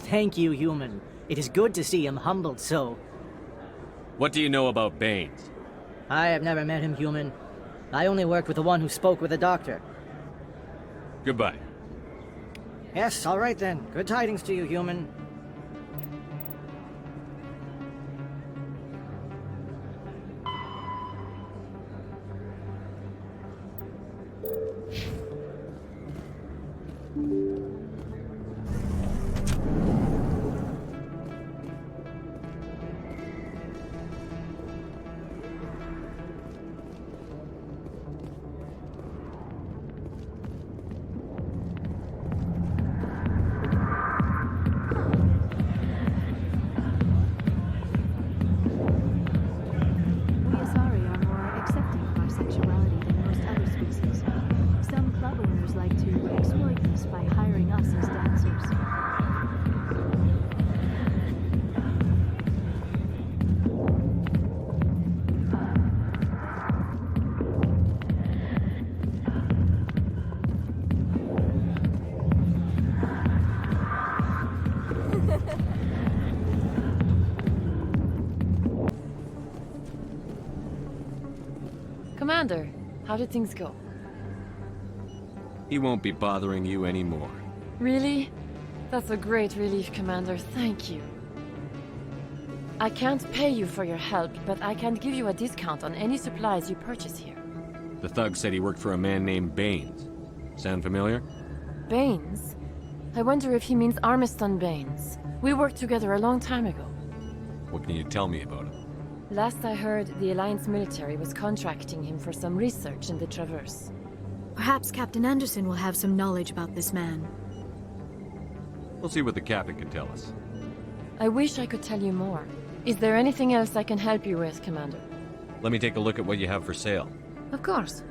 Thank you, human. It is good to see him humbled so. What do you know about Baines? I have never met him, human. I only worked with the one who spoke with the doctor. Goodbye. Yes, all right then. Good tidings to you, human. Commander, how did things go? He won't be bothering you anymore. Really? That's a great relief, Commander. Thank you. I can't pay you for your help, but I can give you a discount on any supplies you purchase here. The thug said he worked for a man named Baines. Sound familiar? Baines? I wonder if he means Armiston Baines. We worked together a long time ago. What can you tell me about him? Last I heard, the Alliance military was contracting him for some research in the Traverse. Perhaps Captain Anderson will have some knowledge about this man. We'll see what the captain can tell us. I wish I could tell you more, Is there anything else I can help you with, Commander? Let me take a look at what you have for sale. Of course.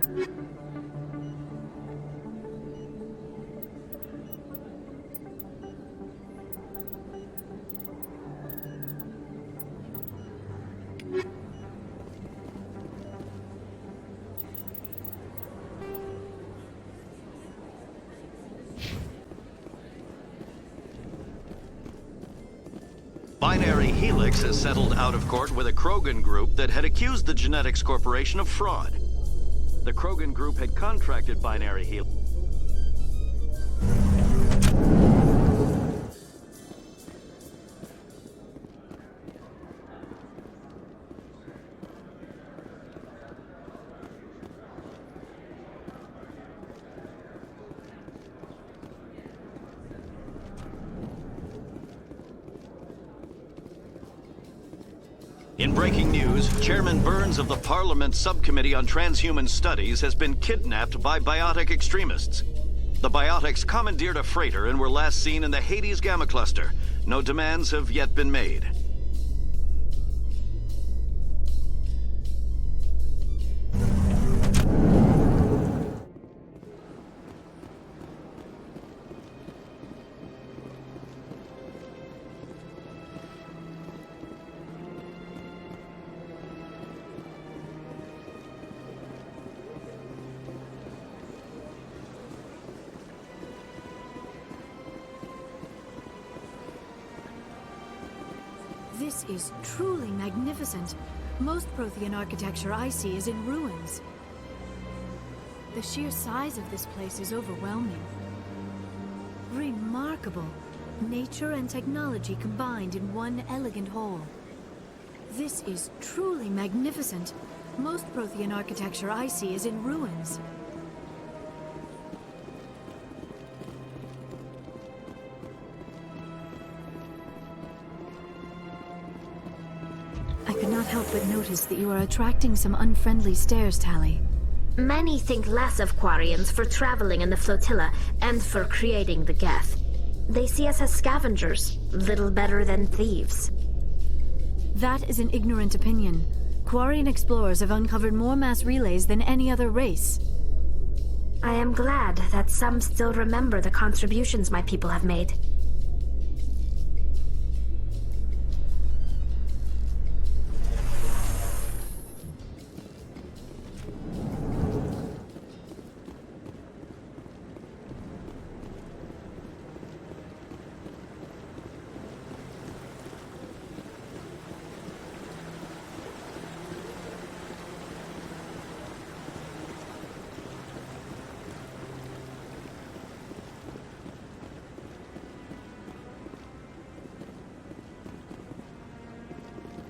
Binary Helix has settled out of court with a Krogan group that had accused the Genetics Corporation of fraud. The Krogan group had contracted Binary Helix. In breaking news, Chairman Burns of the Parliament Subcommittee on Transhuman Studies has been kidnapped by biotic extremists. The biotics commandeered a freighter and were last seen in the Hades Gamma Cluster. No demands have yet been made. This is truly magnificent. Most Prothean architecture I see is in ruins. The sheer size of this place is overwhelming. Remarkable. Nature and technology combined in one elegant whole. This is truly magnificent. Most Prothean architecture I see is in ruins. I could not help but notice that you are attracting some unfriendly stares, Tally. Many think less of Quarians for traveling in the flotilla and for creating the Geth. They see us as scavengers, little better than thieves. That is an ignorant opinion. Quarian explorers have uncovered more mass relays than any other race. I am glad that some still remember the contributions my people have made.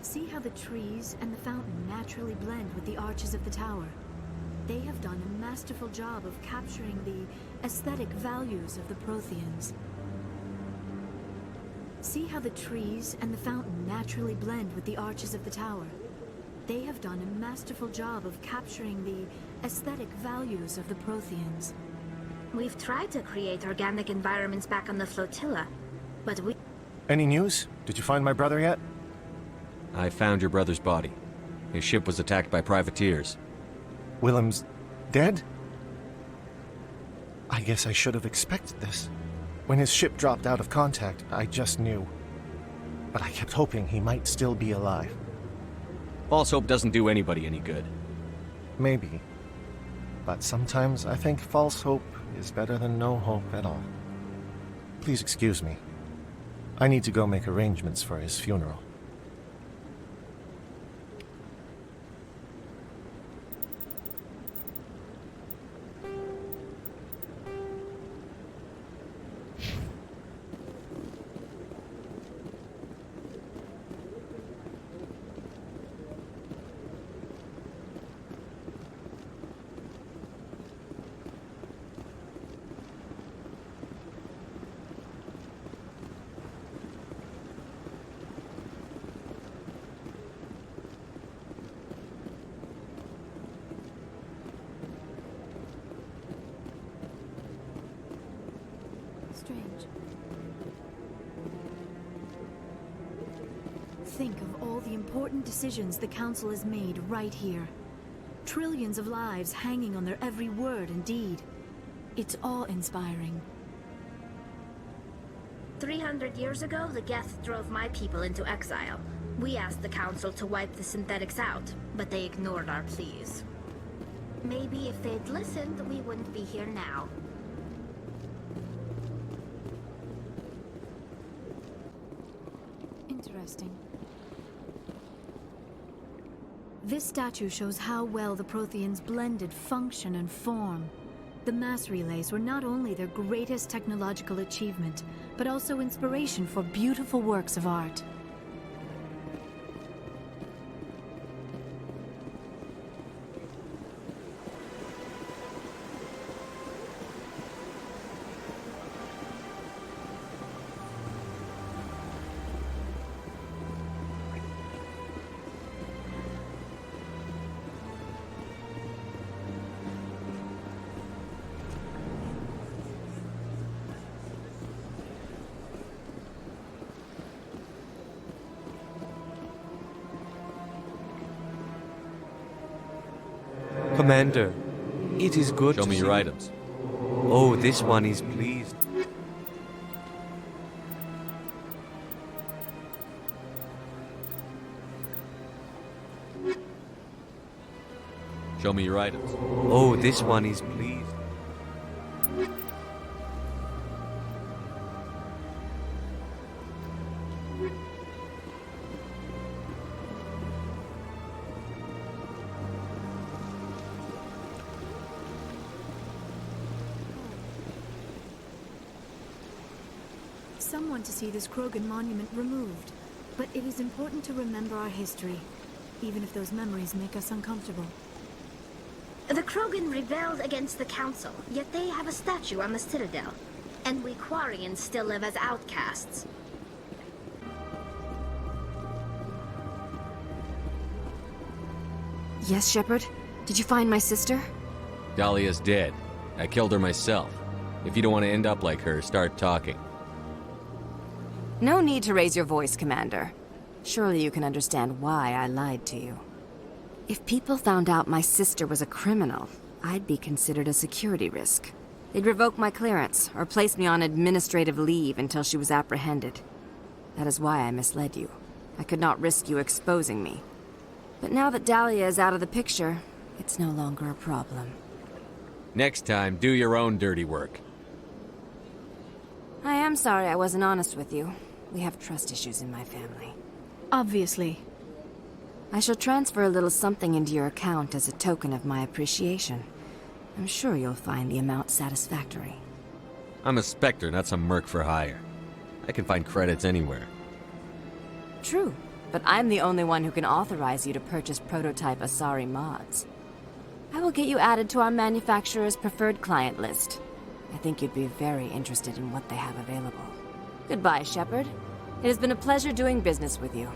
See how the trees and the fountain naturally blend with the arches of the tower. They have done a masterful job of capturing the aesthetic values of the Protheans. See how the trees and the fountain naturally blend with the arches of the tower. They have done a masterful job of capturing the aesthetic values of the Protheans. We've tried to create organic environments back on the flotilla, but we... Any news? Did you find my brother yet? I found your brother's body. His ship was attacked by privateers. Willem's dead? I guess I should have expected this. When his ship dropped out of contact, I just knew. But I kept hoping he might still be alive. False hope doesn't do anybody any good. Maybe. But sometimes I think false hope is better than no hope at all. Please excuse me. I need to go make arrangements for his funeral. think of all the important decisions the Council has made right here. Trillions of lives hanging on their every word and deed. It's awe-inspiring. 300 years ago, the Geth drove my people into exile. We asked the Council to wipe the synthetics out, but they ignored our pleas. Maybe if they'd listened, we wouldn't be here now. Interesting. This statue shows how well the Protheans blended function and form. The mass relays were not only their greatest technological achievement, but also inspiration for beautiful works of art. Commander, it is good to Show me see your you. items. Oh, this one is pleased. Show me your items. Oh, this one is pleased. Some want to see this Krogan monument removed, but it is important to remember our history, even if those memories make us uncomfortable. The Krogan rebelled against the Council, yet they have a statue on the Citadel. And we Quarians still live as outcasts. Yes, Shepard? Did you find my sister? Dahlia's dead. I killed her myself. If you don't want to end up like her, start talking. No need to raise your voice, Commander. Surely you can understand why I lied to you. If people found out my sister was a criminal, I'd be considered a security risk. They'd revoke my clearance, or place me on administrative leave until she was apprehended. That is why I misled you. I could not risk you exposing me. But now that Dahlia is out of the picture, it's no longer a problem. Next time, do your own dirty work. I am sorry I wasn't honest with you. We have trust issues in my family. Obviously. I shall transfer a little something into your account as a token of my appreciation. I'm sure you'll find the amount satisfactory. I'm a Spectre, not some merc for hire. I can find credits anywhere. True, but I'm the only one who can authorize you to purchase prototype Asari mods. I will get you added to our manufacturer's preferred client list. I think you'd be very interested in what they have available. Goodbye, Shepard. It has been a pleasure doing business with you.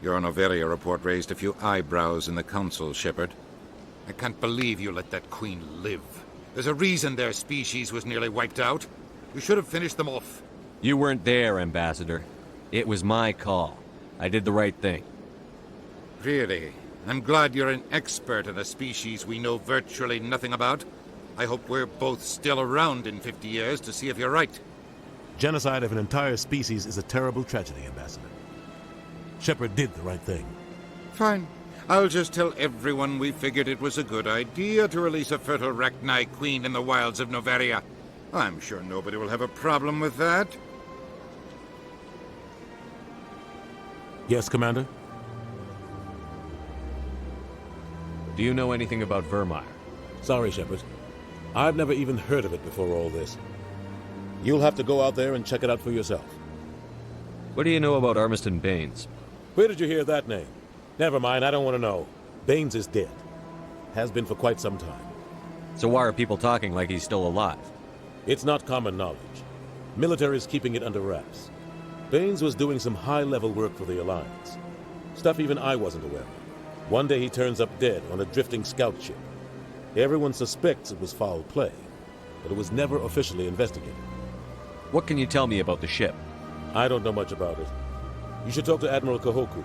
Your Noveria report raised a few eyebrows in the Council, Shepard. I can't believe you let that queen live. There's a reason their species was nearly wiped out. You should have finished them off. You weren't there, Ambassador. It was my call. I did the right thing. Really? I'm glad you're an expert in a species we know virtually nothing about. I hope we're both still around in 50 years to see if you're right. Genocide of an entire species is a terrible tragedy, Ambassador. Shepard did the right thing. Fine. I'll just tell everyone we figured it was a good idea to release a fertile Rachni queen in the wilds of Noveria. I'm sure nobody will have a problem with that. Yes, Commander? Do you know anything about Vermeer? Sorry, Shepard. I've never even heard of it before all this. You'll have to go out there and check it out for yourself. What do you know about Armiston Baines? Where did you hear that name? Never mind, I don't want to know. Baines is dead. Has been for quite some time. So why are people talking like he's still alive? It's not common knowledge. Military is keeping it under wraps. Baines was doing some high-level work for the Alliance. Stuff even I wasn't aware of. One day he turns up dead on a drifting scout ship. Everyone suspects it was foul play, but it was never officially investigated. What can you tell me about the ship? I don't know much about it. You should talk to Admiral Kahoku.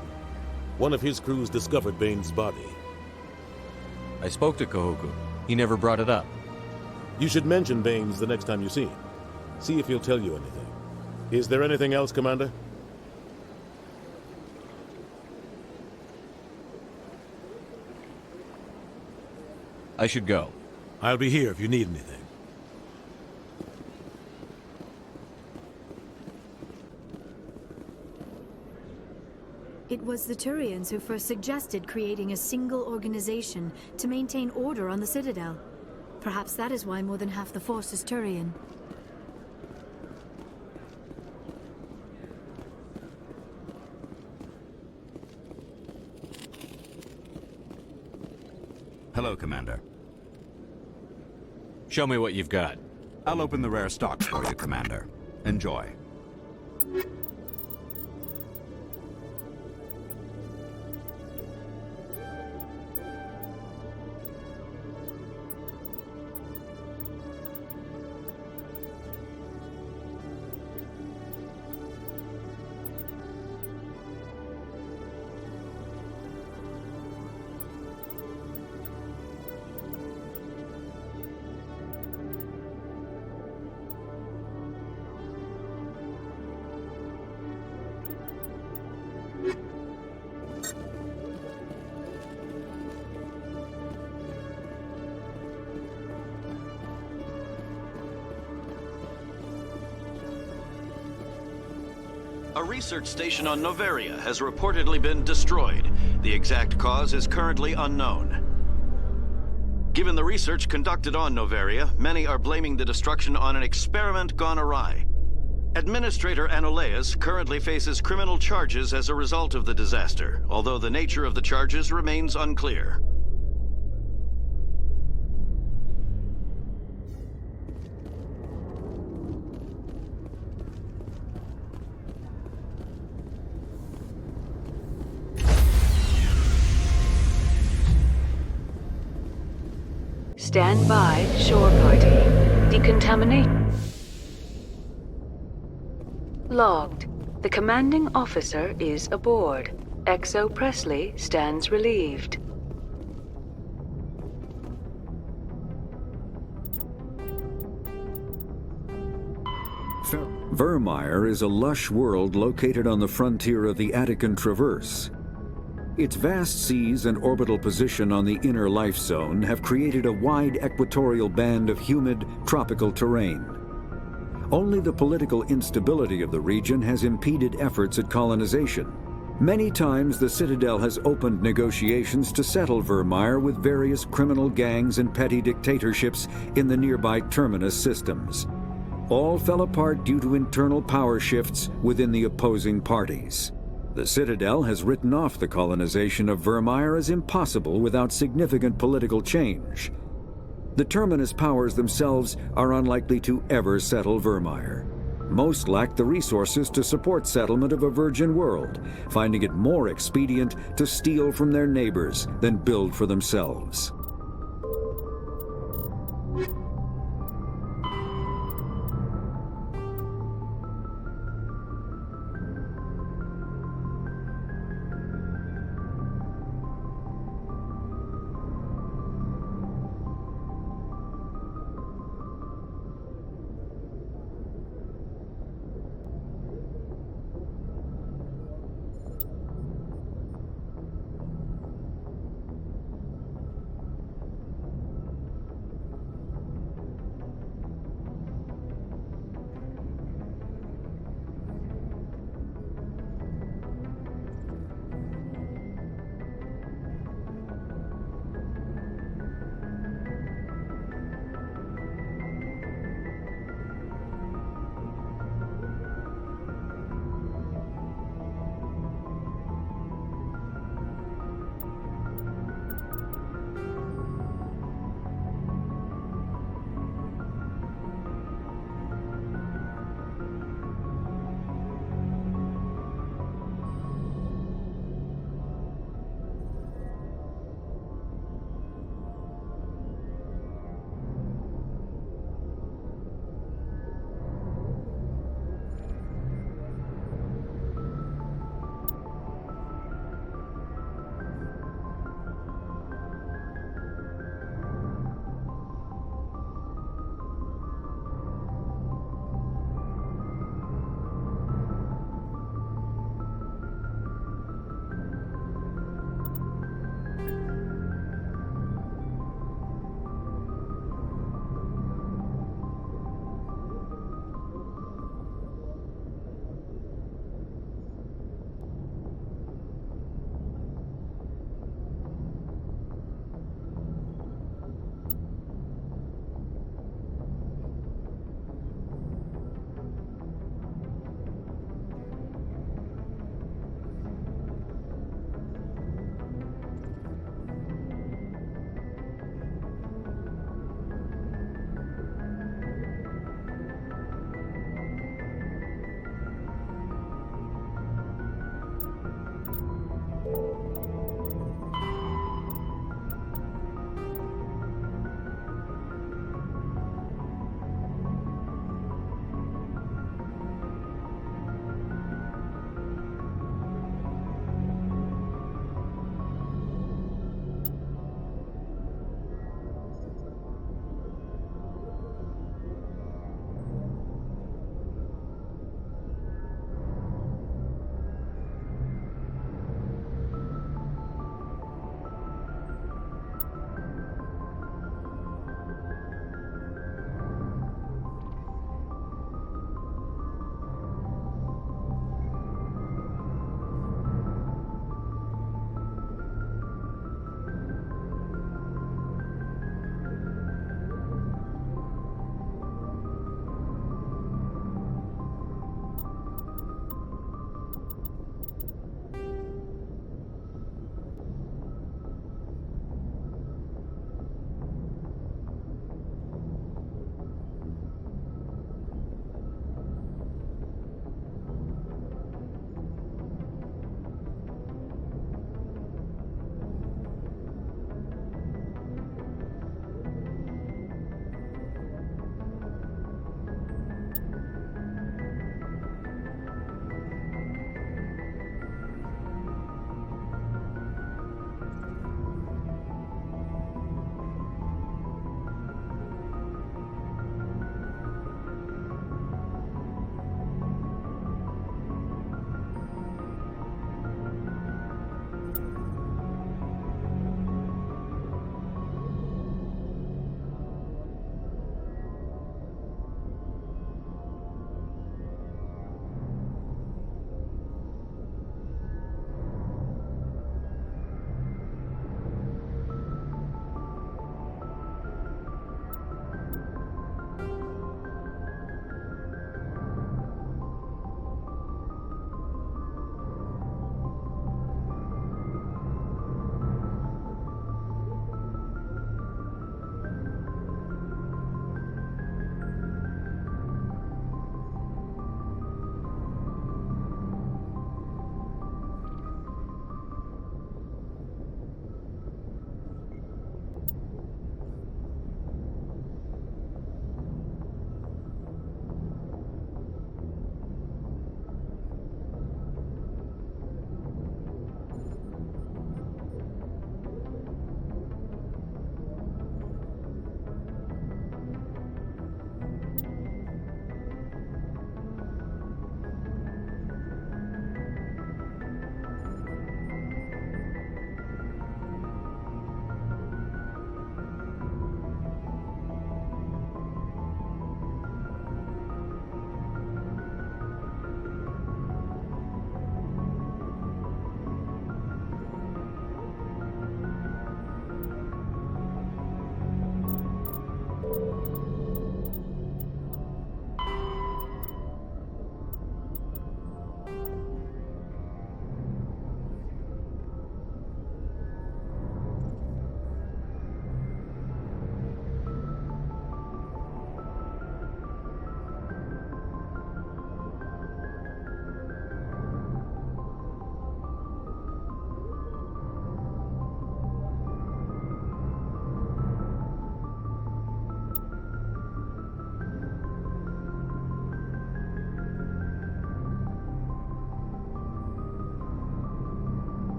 One of his crews discovered Baines' body. I spoke to Kahoku. He never brought it up. You should mention Baines the next time you see him. See if he'll tell you anything. Is there anything else, Commander? I should go. I'll be here if you need anything. It was the Turians who first suggested creating a single organization to maintain order on the Citadel. Perhaps that is why more than half the force is Turian. Hello, Commander. Show me what you've got. I'll open the rare stocks for you, Commander. Enjoy. A research station on Noveria has reportedly been destroyed. The exact cause is currently unknown. Given the research conducted on Noveria, many are blaming the destruction on an experiment gone awry. Administrator Anoleus currently faces criminal charges as a result of the disaster, although the nature of the charges remains unclear. Stand by, shore party. Decontaminate. Logged. The commanding officer is aboard. XO Presley stands relieved. Vermeer is a lush world located on the frontier of the Attican Traverse. Its vast seas and orbital position on the inner life zone have created a wide equatorial band of humid, tropical terrain. Only the political instability of the region has impeded efforts at colonization. Many times the Citadel has opened negotiations to settle Vermeer with various criminal gangs and petty dictatorships in the nearby terminus systems. All fell apart due to internal power shifts within the opposing parties. The Citadel has written off the colonization of Vermeer as impossible without significant political change. The terminus powers themselves are unlikely to ever settle Vermeer. Most lack the resources to support settlement of a virgin world, finding it more expedient to steal from their neighbors than build for themselves.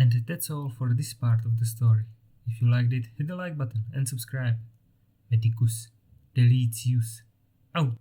And that's all for this part of the story. If you liked it, hit the like button and subscribe. Medicus Deletius out.